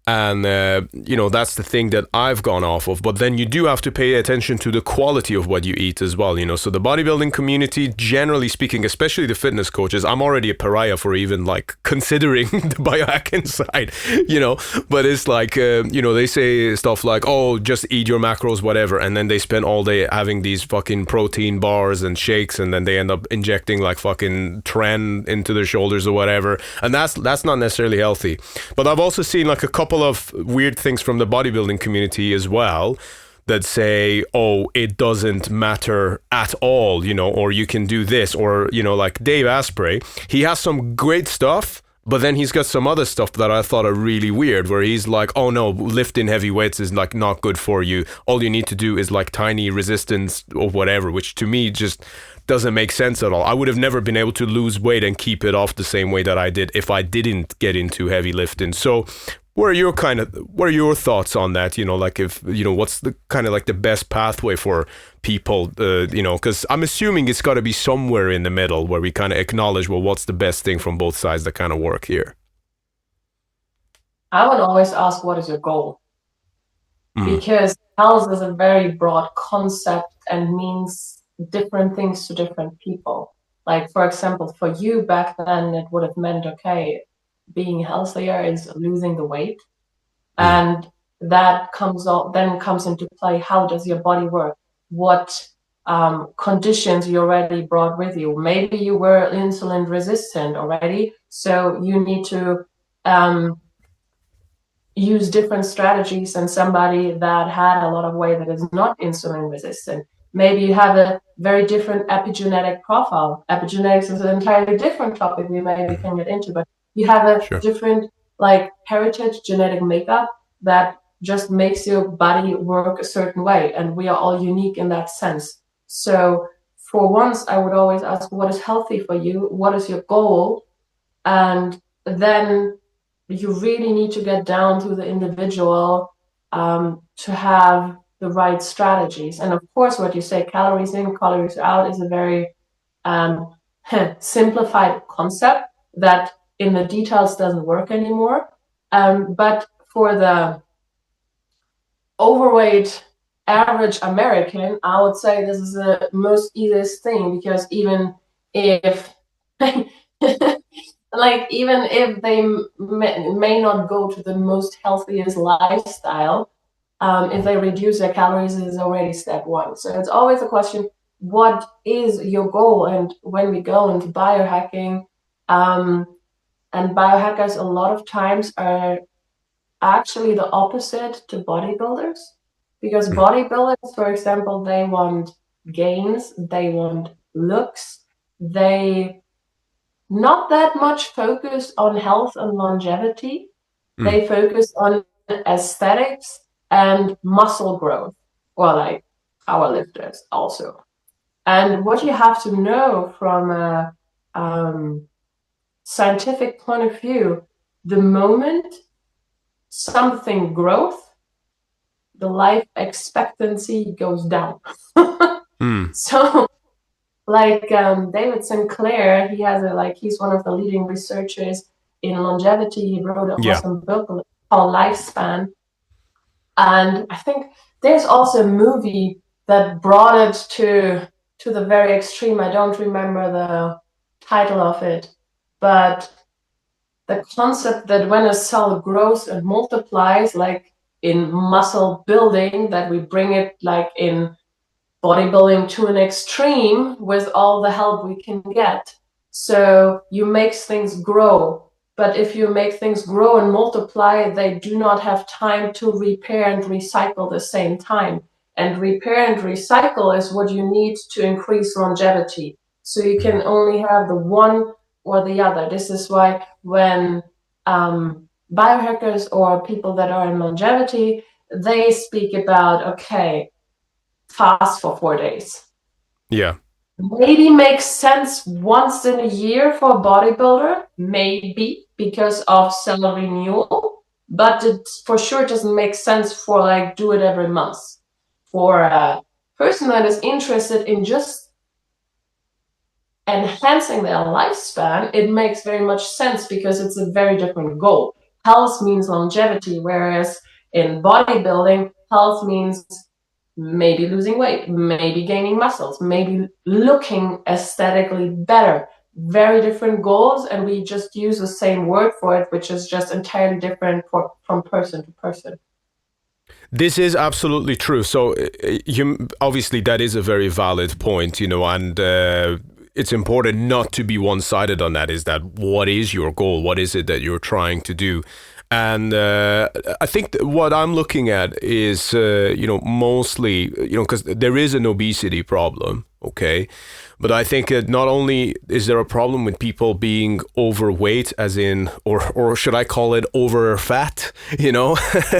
And, you know, that's the thing that I've gone off of. But then you do have to pay attention to the quality of what you eat as well, you know. So the bodybuilding community, generally speaking, especially the fitness coaches, I'm already a pariah for even like considering the biohacking side, you know. But it's like, you know, they say stuff like, oh, just eat your macros, whatever. And then they spend all day having these fucking protein bars and shakes. And then they end up injecting like fucking tren into their shoulders or whatever. And that's not necessarily healthy. But I've also seen like a couple couple of weird things from the bodybuilding community as well that say, oh, it doesn't matter at all, or you can do this, or, like Dave Asprey, he has some great stuff, but then he's got some other stuff that I thought are really weird, where he's like, oh no, lifting heavy weights is like not good for you. All you need to do is like tiny resistance or whatever, which to me just doesn't make sense at all. I would have never been able to lose weight and keep it off the same way that I did if I didn't get into heavy lifting. So what are your thoughts on that? Like if, what's the kind of like the best pathway for people, because I'm assuming it's got to be somewhere in the middle where we kind of acknowledge, well, what's the best thing from both sides that kind of work here? I would always ask, what is your goal? Because health is a very broad concept and means different things to different people. Like, for example, for you back then, it would have meant, okay, being healthier is losing the weight. And that comes into play. How does your body work? What conditions you already brought with you? Maybe you were insulin resistant already, so you need to use different strategies than somebody that had a lot of weight that is not insulin resistant. Maybe you have a very different epigenetic profile. Epigenetics is an entirely different topic we maybe can get into, but you have a different like heritage genetic makeup that just makes your body work a certain way, and we are all unique in that sense. So for once, I would always ask, what is healthy for you? What is your goal? And then you really need to get down to the individual to have the right strategies. And of course, what you say, calories in, calories out, is a very simplified concept that in the details doesn't work anymore. But for the overweight average American, I would say this is the most easiest thing, because even if even if they may not go to the most healthiest lifestyle, if they reduce their calories, is already step one. So it's always a question, what is your goal? And when we go into biohacking, and biohackers a lot of times are actually the opposite to bodybuilders, because bodybuilders, for example, they want gains, they want looks, they not that much focus on health and longevity. They focus on aesthetics and muscle growth, or like powerlifters also. And what you have to know from a scientific point of view, the moment something grows, the life expectancy goes down. So like David Sinclair, he's one of the leading researchers in longevity. He wrote an awesome book called Lifespan. And I think there's also a movie that brought it to the very extreme. I don't remember the title of it, but the concept that when a cell grows and multiplies, like in muscle building, that we bring it like in bodybuilding to an extreme with all the help we can get. So you make things grow, but if you make things grow and multiply, they do not have time to repair and recycle the same time. And repair and recycle is what you need to increase longevity. So you can only have the one or the other. This is why when biohackers or people that are in longevity, they speak about, okay, fast for 4 days. Yeah. Maybe makes sense once in a year for a bodybuilder, maybe because of cell renewal, but it for sure doesn't make sense for like do it every month. For a person that is interested in just enhancing their lifespan, it makes very much sense because it's a very different goal. Health means longevity, whereas in bodybuilding, health means maybe losing weight, maybe gaining muscles, maybe looking aesthetically better. Very different goals, and we just use the same word for it, which is just entirely different from person to person. This is absolutely true. So obviously that is a very valid point, and it's important not to be one-sided on that. Is that what is your goal? What is it that you're trying to do? And I think what I'm looking at is, mostly, because there is an obesity problem, okay? But I think that not only is there a problem with people being overweight, as in, or should I call it over fat?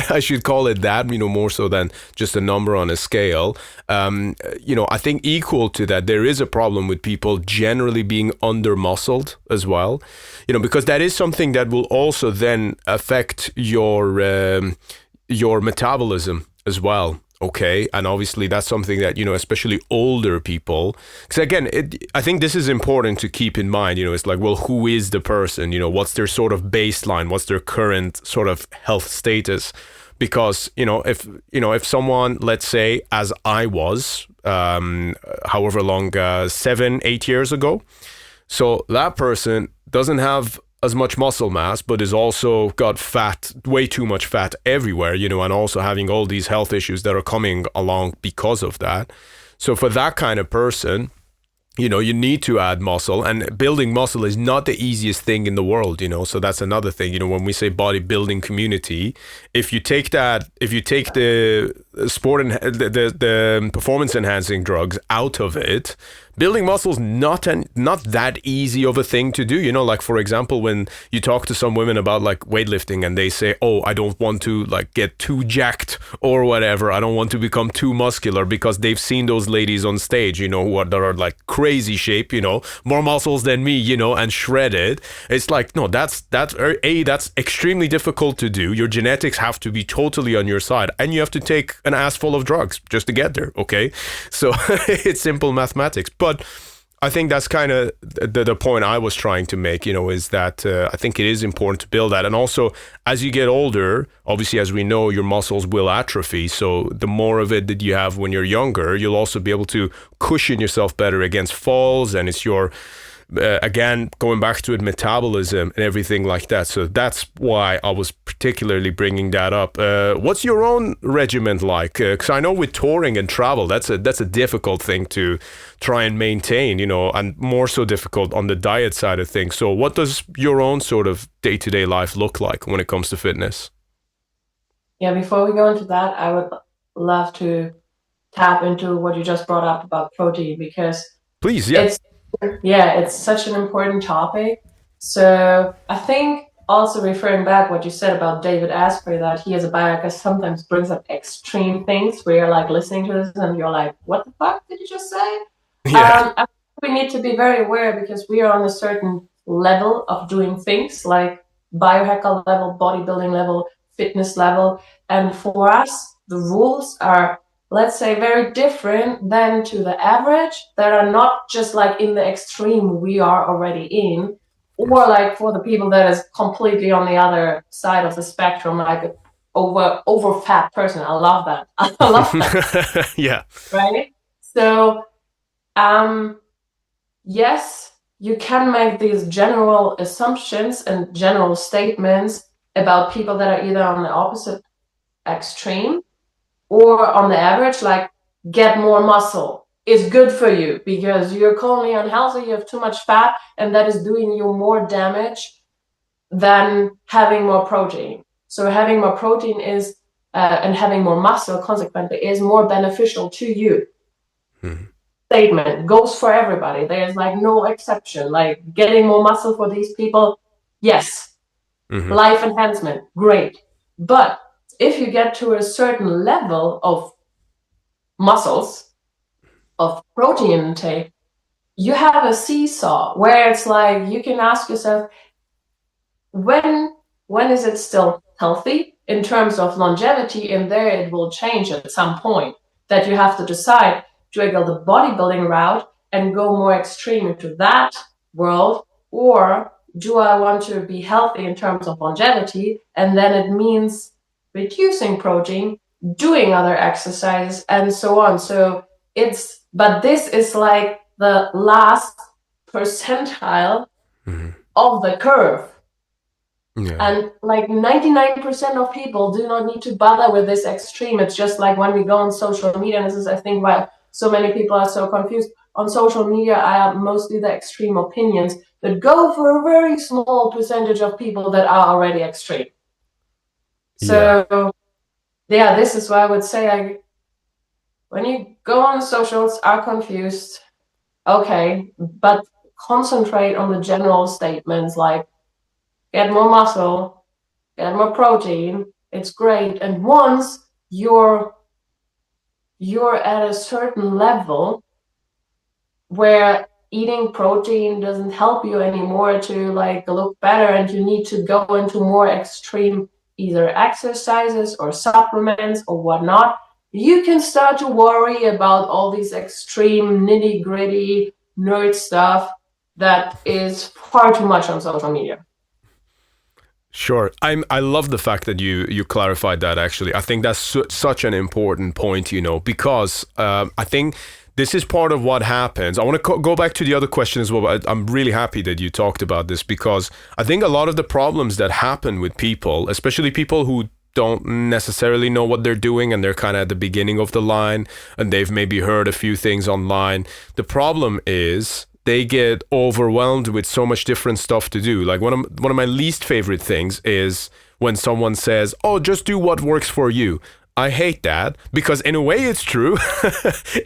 I should call it that, more so than just a number on a scale. I think equal to that, there is a problem with people generally being under muscled as well, because that is something that will also then affect your metabolism as well. Okay. And obviously that's something that, especially older people, because again, I think this is important to keep in mind, it's like, well, who is the person, what's their sort of baseline, what's their current sort of health status? Because, if someone, let's say, as I was, however long, 7-8 years ago, so that person doesn't have as much muscle mass, but is also got fat, way too much fat everywhere, and also having all these health issues that are coming along because of that. So for that kind of person, you need to add muscle, and building muscle is not the easiest thing in the world, so that's another thing, when we say bodybuilding community, if you take the sport and the performance enhancing drugs out of it, building muscle is not that easy of a thing to do. Like, for example, when you talk to some women about like weightlifting and they say, oh, I don't want to like get too jacked or whatever, I don't want to become too muscular, because they've seen those ladies on stage, that are like crazy shape, more muscles than me, and shredded. It's like, no, that's extremely difficult to do. Your genetics have to be totally on your side, and you have to take an ass full of drugs just to get there. Okay. So it's simple mathematics. But I think that's kind of the point I was trying to make, is that I think it is important to build that. And also, as you get older, obviously, as we know, your muscles will atrophy. So the more of it that you have when you're younger, you'll also be able to cushion yourself better against falls. And it's your, again, going back to it, metabolism and everything like that. So that's why I was particularly bringing that up. What's your own regimen like? Because I know with touring and travel, that's a difficult thing to try and maintain, and more so difficult on the diet side of things. So what does your own sort of day-to-day life look like when it comes to fitness? Yeah, before we go into that, I would love to tap into what you just brought up about protein, because please, yeah. It's such an important topic. So I think also referring back what you said about David Asprey, that he as a biohacker sometimes brings up extreme things where you're like listening to this and you're like, what the fuck did you just say? Yeah. I think we need to be very aware, because we are on a certain level of doing things, like biohacker level, bodybuilding level, fitness level. And for us, the rules are, let's say, very different than to the average, that are not just like in the extreme we are already in, or like for the people that is completely on the other side of the spectrum, like an over fat person. I love that. I love that. Yeah. Right? So, yes, you can make these general assumptions and general statements about people that are either on the opposite extreme or on the average, like get more muscle is good for you because you're currently unhealthy, you have too much fat, and that is doing you more damage than having more protein. So having more protein is, and having more muscle consequently, is more beneficial to you. Statement goes for everybody. There's like no exception. Like getting more muscle for these people, yes. Life enhancement, great. But if you get to a certain level of muscles, of protein intake, you have a seesaw where it's like you can ask yourself, when is it still healthy in terms of longevity? And there it will change at some point, that you have to decide, do I go the bodybuilding route and go more extreme into that world, or do I want to be healthy in terms of longevity? And then it means reducing protein, doing other exercises, and so on. So but this is like the last percentile of the curve. Yeah. And like 99% of people do not need to bother with this extreme. It's just like when we go on social media, and this is, I think, why so many people are so confused. On social media are mostly the extreme opinions that go for a very small percentage of people that are already extreme. Yeah. So yeah, this is why I would say, like, when you go on socials, are confused, okay, but concentrate on the general statements like get more muscle, get more protein. It's great. And once you're at a certain level where eating protein doesn't help you anymore to like look better, and you need to go into more extreme either exercises or supplements or whatnot, you can start to worry about all these extreme nitty gritty nerd stuff that is far too much on social media. Sure. I love the fact that you clarified that. Actually, I think that's such an important point. Because I think this is part of what happens. I want to go back to the other question as well. But I'm really happy that you talked about this, because I think a lot of the problems that happen with people, especially people who don't necessarily know what they're doing and they're kind of at the beginning of the line and they've maybe heard a few things online. The problem is they get overwhelmed with so much different stuff to do. Like one of my least favorite things is when someone says, "Oh, just do what works for you." I hate that, because in a way it's true.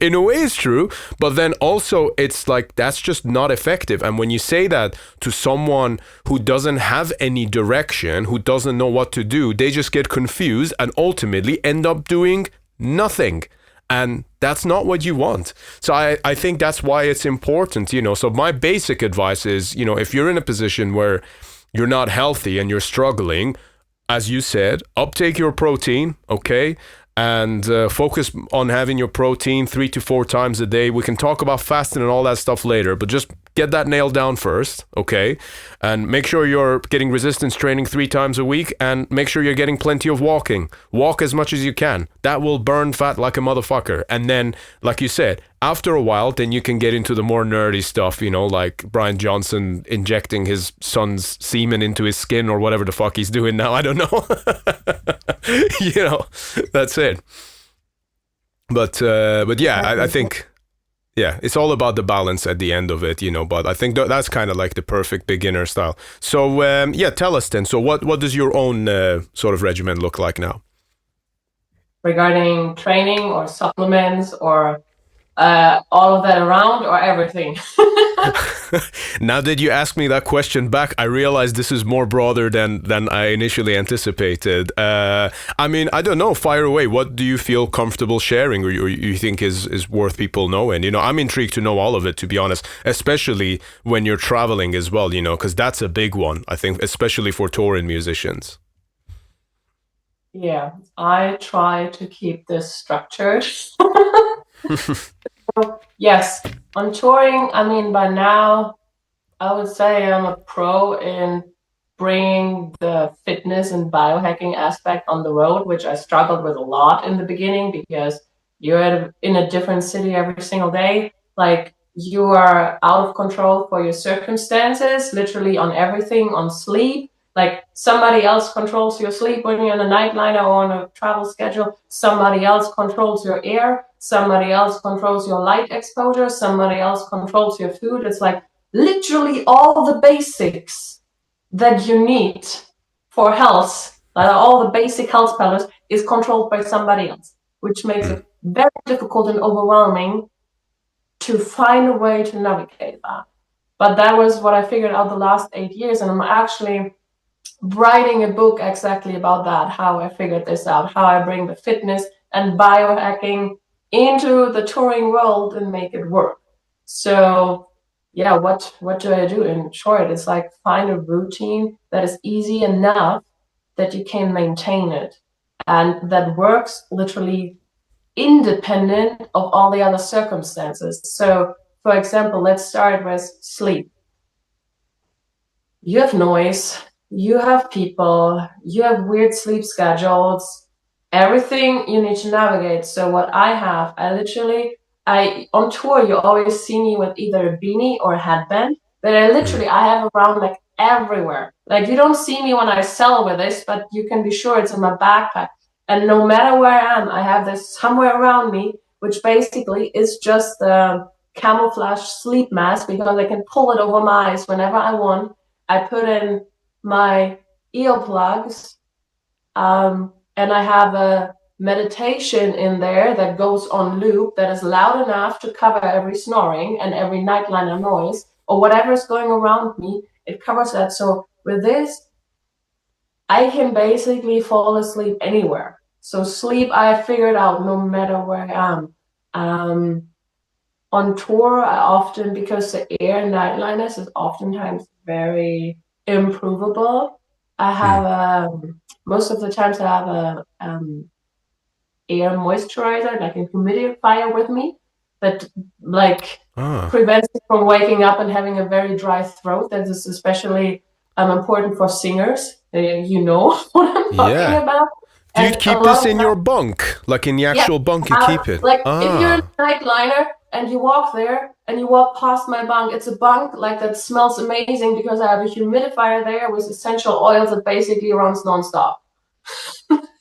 In a way it's true, but then also it's like that's just not effective. And when you say that to someone who doesn't have any direction, who doesn't know what to do, they just get confused and ultimately end up doing nothing. And that's not what you want. So I think that's why it's important. So my basic advice is, if you're in a position where you're not healthy and you're struggling, as you said, uptake your protein, okay? And focus on having your protein 3 to 4 times a day. We can talk about fasting and all that stuff later, but just get that nailed down first, okay? And make sure you're getting resistance training 3 times a week, and make sure you're getting plenty of walking. Walk as much as you can. That will burn fat like a motherfucker. And then, like you said, after a while, then you can get into the more nerdy stuff, like Brian Johnson injecting his son's semen into his skin or whatever the fuck he's doing now. I don't know. That's it. But yeah, I think, yeah, it's all about the balance at the end of it, but I think that's kind of like the perfect beginner style. So, yeah, tell us then. So what does your own sort of regimen look like now? Regarding training or supplements or all of that around, or everything? Now that you ask me that question back, I realize this is more broader than I initially anticipated. I mean, I don't know. Fire away. What do you feel comfortable sharing, or you think is worth people knowing? I'm intrigued to know all of it, to be honest, especially when you're traveling as well, because that's a big one, I think, especially for touring musicians. Yeah, I try to keep this structured. Yes, on touring, I mean, by now, I would say I'm a pro in bringing the fitness and biohacking aspect on the road, which I struggled with a lot in the beginning, because you're in a different city every single day. Like, you are out of control for your circumstances, literally on everything, on sleep. Like, somebody else controls your sleep when you're on a nightliner or on a travel schedule. Somebody else controls your air. Somebody else controls your light exposure. Somebody else controls your food. It's like literally all the basics that you need for health, like all the basic health pillars, is controlled by somebody else, which makes it very difficult and overwhelming to find a way to navigate that. But that was what I figured out the last 8 years, and I'm actually writing a book exactly about that, how I figured this out, how I bring the fitness and biohacking into the touring world and make it work. So yeah, what do I do? In short, it's like find a routine that is easy enough that you can maintain it, and that works literally independent of all the other circumstances. So for example, let's start with sleep. You have noise, you have people, you have weird sleep schedules, everything you need to navigate. So what I have, I on tour, you always see me with either a beanie or a headband, but I have around like everywhere. Like, you don't see me when I sell with this, but you can be sure it's in my backpack. And no matter where I am, I have this somewhere around me, which basically is just a camouflage sleep mask, because I can pull it over my eyes whenever I want. I put in my earplugs. And I have a meditation in there that goes on loop that is loud enough to cover every snoring and every nightliner noise or whatever is going around me. It covers that. So with this, I can basically fall asleep anywhere. So sleep, I figured out no matter where I am. On tour, I often, because the air nightliners is oftentimes very improvable, I have most of the times I have a air moisturizer, like a humidifier with me that like prevents me from waking up and having a very dry throat. That is especially important for singers. You know what I'm talking about. Do you keep this in your bunk? Like in the actual bunk you keep it? Like if you're in a nightliner and you walk there and you walk past my bunk, it's a bunk like that smells amazing because I have a humidifier there with essential oils that basically runs nonstop.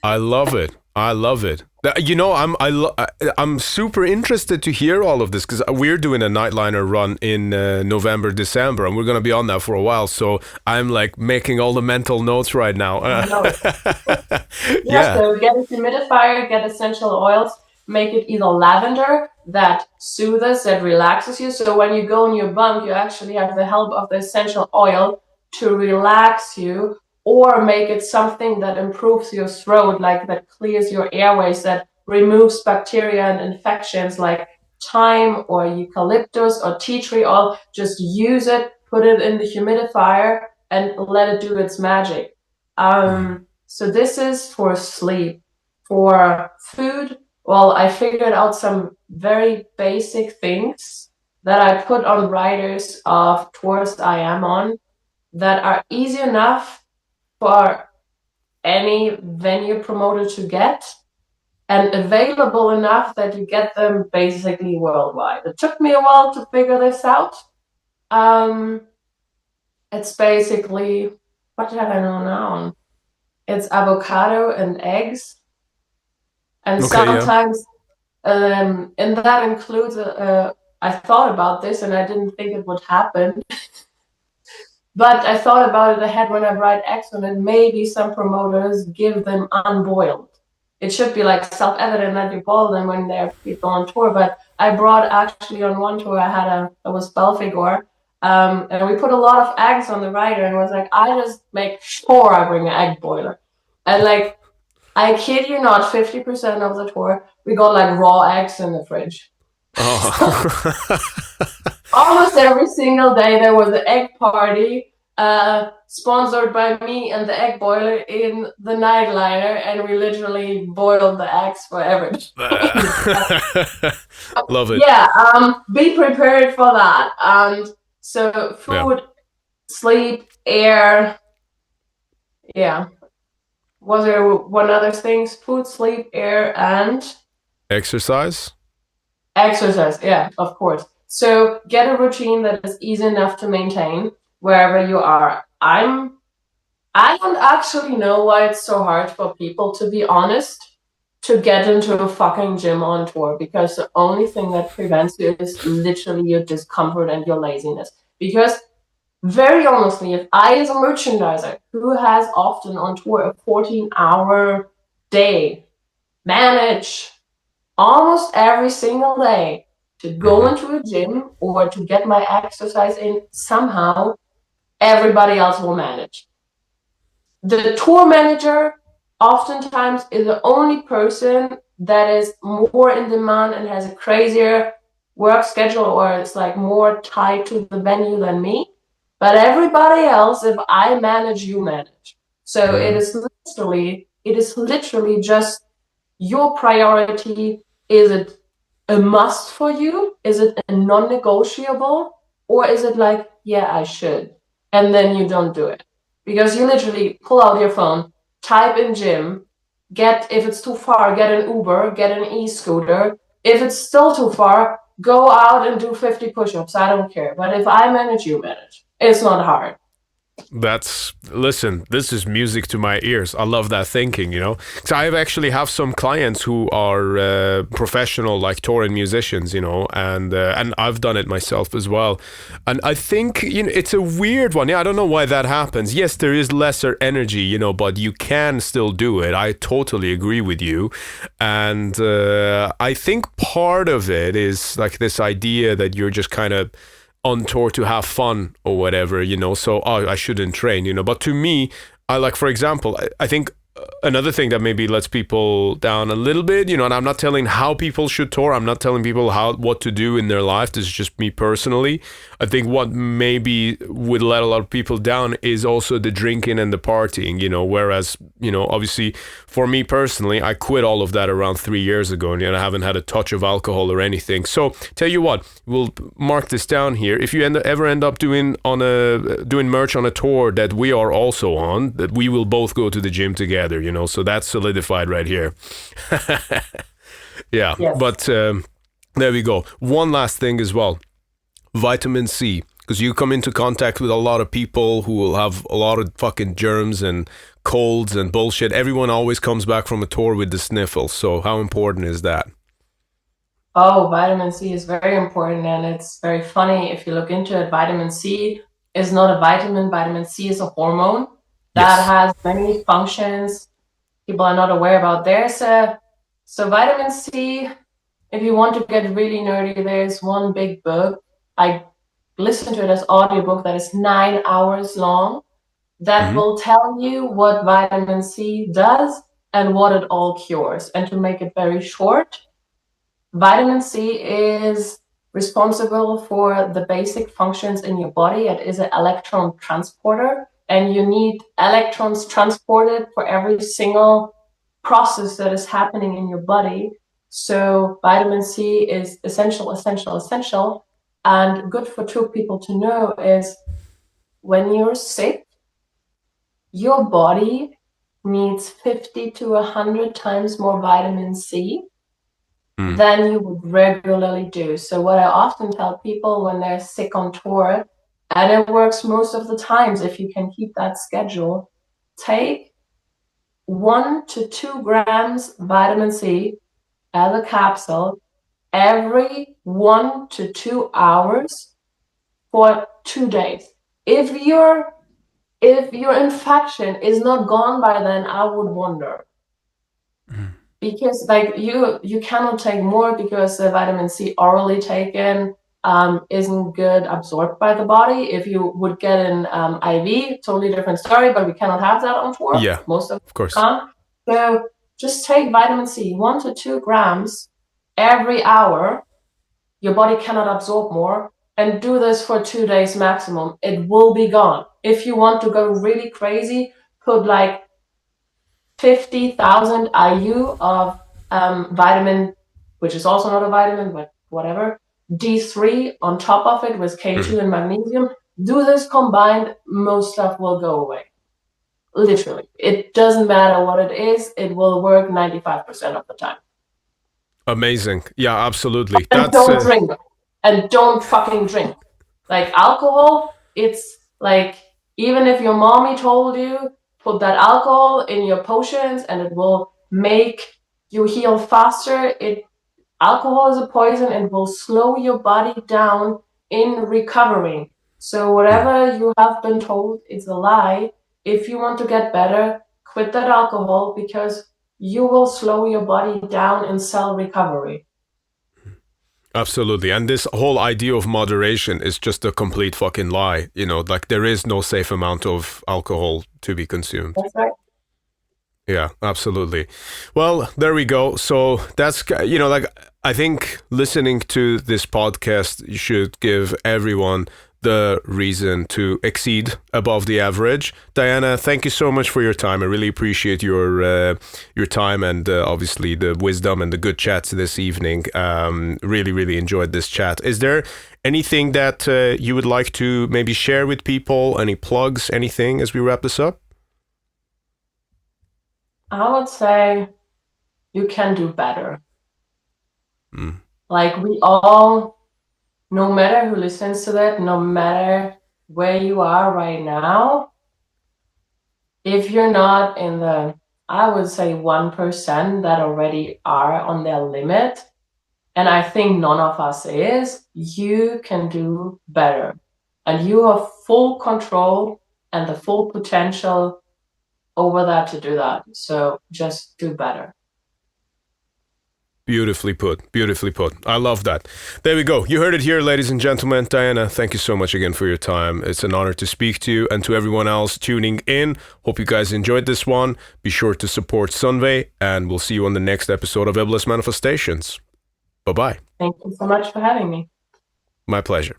I love it. I love it. You know, I'm super interested to hear all of this because we're doing a nightliner run in November, December, and we're going to be on that for a while. So I'm like making all the mental notes right now. So get a humidifier, get essential oils, make it either lavender that soothes, that relaxes you. So when you go in your bunk, you actually have the help of the essential oil to relax you, or make it something that improves your throat, like that clears your airways, that removes bacteria and infections like thyme or eucalyptus or tea tree oil. Just use it, put it in the humidifier and let it do its magic. So this is for sleep. For food, well, I figured out some very basic things that I put on riders of tours I am on that are easy enough for any venue promoter to get and available enough that you get them basically worldwide. It took me a while to figure this out. It's basically, what did I know now? It's avocado and eggs. And sometimes, and that includes, I thought about this and I didn't think it would happen. But I thought about it ahead when I write eggs on it. Maybe some promoters give them unboiled. It should be like self-evident that you boil them when there are people on tour. But I brought actually on one tour, it was Belfigor. And we put a lot of eggs on the rider and was like, I just make sure I bring an egg boiler. And like, I kid you not, 50% of the tour, we got like raw eggs in the fridge. Almost every single day there was an egg party sponsored by me and the egg boiler in the nightliner, and we literally boiled the eggs for everybody. Love it. Be prepared for that. And so food, sleep, air. Was there one other thing? Food, sleep, air, and exercise? Exercise, yeah, of course. So get a routine that is easy enough to maintain wherever you are. I don't actually know why it's so hard for people, to be honest, to get into a fucking gym on tour, because the only thing that prevents you is literally your discomfort and your laziness. Because very honestly, if I, as a merchandiser who has often on tour a 14-hour day, manage almost every single day to go into a gym or to get my exercise in somehow, everybody else will manage. The tour manager oftentimes is the only person that is more in demand and has a crazier work schedule, or it's like more tied to the venue than me. But everybody else, if I manage, you manage. So it is literally just your priority. Is it a must for you? Is it a non-negotiable? Or is it like, yeah, I should? And then you don't do it. Because you literally pull out your phone, type in gym, if it's too far, get an Uber, get an e-scooter. If it's still too far, go out and do 50 push-ups. I don't care. But if I manage, you manage. It's not hard. Listen, this is music to my ears. I love that thinking, you know. So I actually have some clients who are professional, like touring musicians, you know, and I've done it myself as well. And I think, you know, it's a weird one. Yeah, I don't know why that happens. Yes, there is lesser energy, you know, but you can still do it. I totally agree with you. And I think part of it is like this idea that you're just kind of on tour to have fun or whatever, you know. So, oh, I shouldn't train, you know. But to me, I like, for example, I think another thing that maybe lets people down a little bit, you know, and I'm not telling how people should tour. I'm not telling people what to do in their life. This is just me personally. I think what maybe would let a lot of people down is also the drinking and the partying, you know, whereas, you know, obviously for me personally, I quit all of that around 3 years ago, and, you know, I haven't had a touch of alcohol or anything. So tell you what, we'll mark this down here. If you ever end up doing merch on a tour that we are also on, that we will both go to the gym together, you know, so that's solidified right here. Yeah, Yes. but there we go. One last thing as well, vitamin C, because you come into contact with a lot of people who will have a lot of fucking germs and colds and bullshit. Everyone always comes back from a tour with the sniffles. So how important is that? Oh, vitamin C is very important, and it's very funny if you look into it. Vitamin C is not a vitamin. Vitamin C is a hormone that Yes. has many functions people are not aware about. So vitamin C, if you want to get really nerdy, there's one big book. I listened to it as audiobook that is 9 hours long that Mm-hmm. will tell you what vitamin C does and what it all cures. And to make it very short, vitamin C is responsible for the basic functions in your body. It is an electron transporter, and you need electrons transported for every single process that is happening in your body. So vitamin C is essential, essential, essential. And good for two people to know is when you're sick, your body needs 50 to 100 times more vitamin C than you would regularly do. So what I often tell people when they're sick on tour, and it works most of the times if you can keep that schedule, take 1 to 2 grams vitamin C as a capsule every 1 to 2 hours for 2 days. If your infection is not gone by then, I would wonder. Because like you cannot take more because the vitamin C orally taken isn't good absorbed by the body. If you would get an IV, totally different story, but we cannot have that on tour. Yeah, Most of of course. them can't. So just take vitamin C, 1 to 2 grams every hour. Your body cannot absorb more, and do this for 2 days maximum. It will be gone. If you want to go really crazy, put like 50,000 IU of vitamin, which is also not a vitamin, but whatever, D3 on top of it with K2 and magnesium. Do this combined, most stuff will go away. Literally. It doesn't matter what it is, it will work 95% of the time. Amazing. Yeah, absolutely. And That's don't drink. And don't fucking drink. Like alcohol, it's like, even if your mommy told you, put that alcohol in your potions and it will make you heal faster. Alcohol is a poison and will slow your body down in recovering. So whatever you have been told is a lie. If you want to get better, quit that alcohol because you will slow your body down in cell recovery. absolutely. And this whole idea of moderation is just a complete fucking lie. You know, like there is no safe amount of alcohol to be consumed. That's right. Yeah, absolutely. Well, there we go. So that's, you know, like I think listening to this podcast should give everyone the reason to exceed above the average. Diana, thank you so much for your time. I really appreciate your time and obviously the wisdom and the good chats this evening. Really, really enjoyed this chat. Is there anything that you would like to maybe share with people? Any plugs, anything as we wrap this up? I would say you can do better. Like we all, no matter who listens to that, no matter where you are right now, if you're not in the, I would say 1% that already are on their limit, and I think none of us is, you can do better. And you have full control and the full potential over that to do that. So just do better. Beautifully put. Beautifully put. I love that. There we go. You heard it here, ladies and gentlemen. Diana, thank you so much again for your time. It's an honor to speak to you, and to everyone else tuning in. Hope you guys enjoyed this one. Be sure to support SUNVE, and we'll see you on the next episode of Iblis Manifestations. Bye-bye. Thank you so much for having me. My pleasure.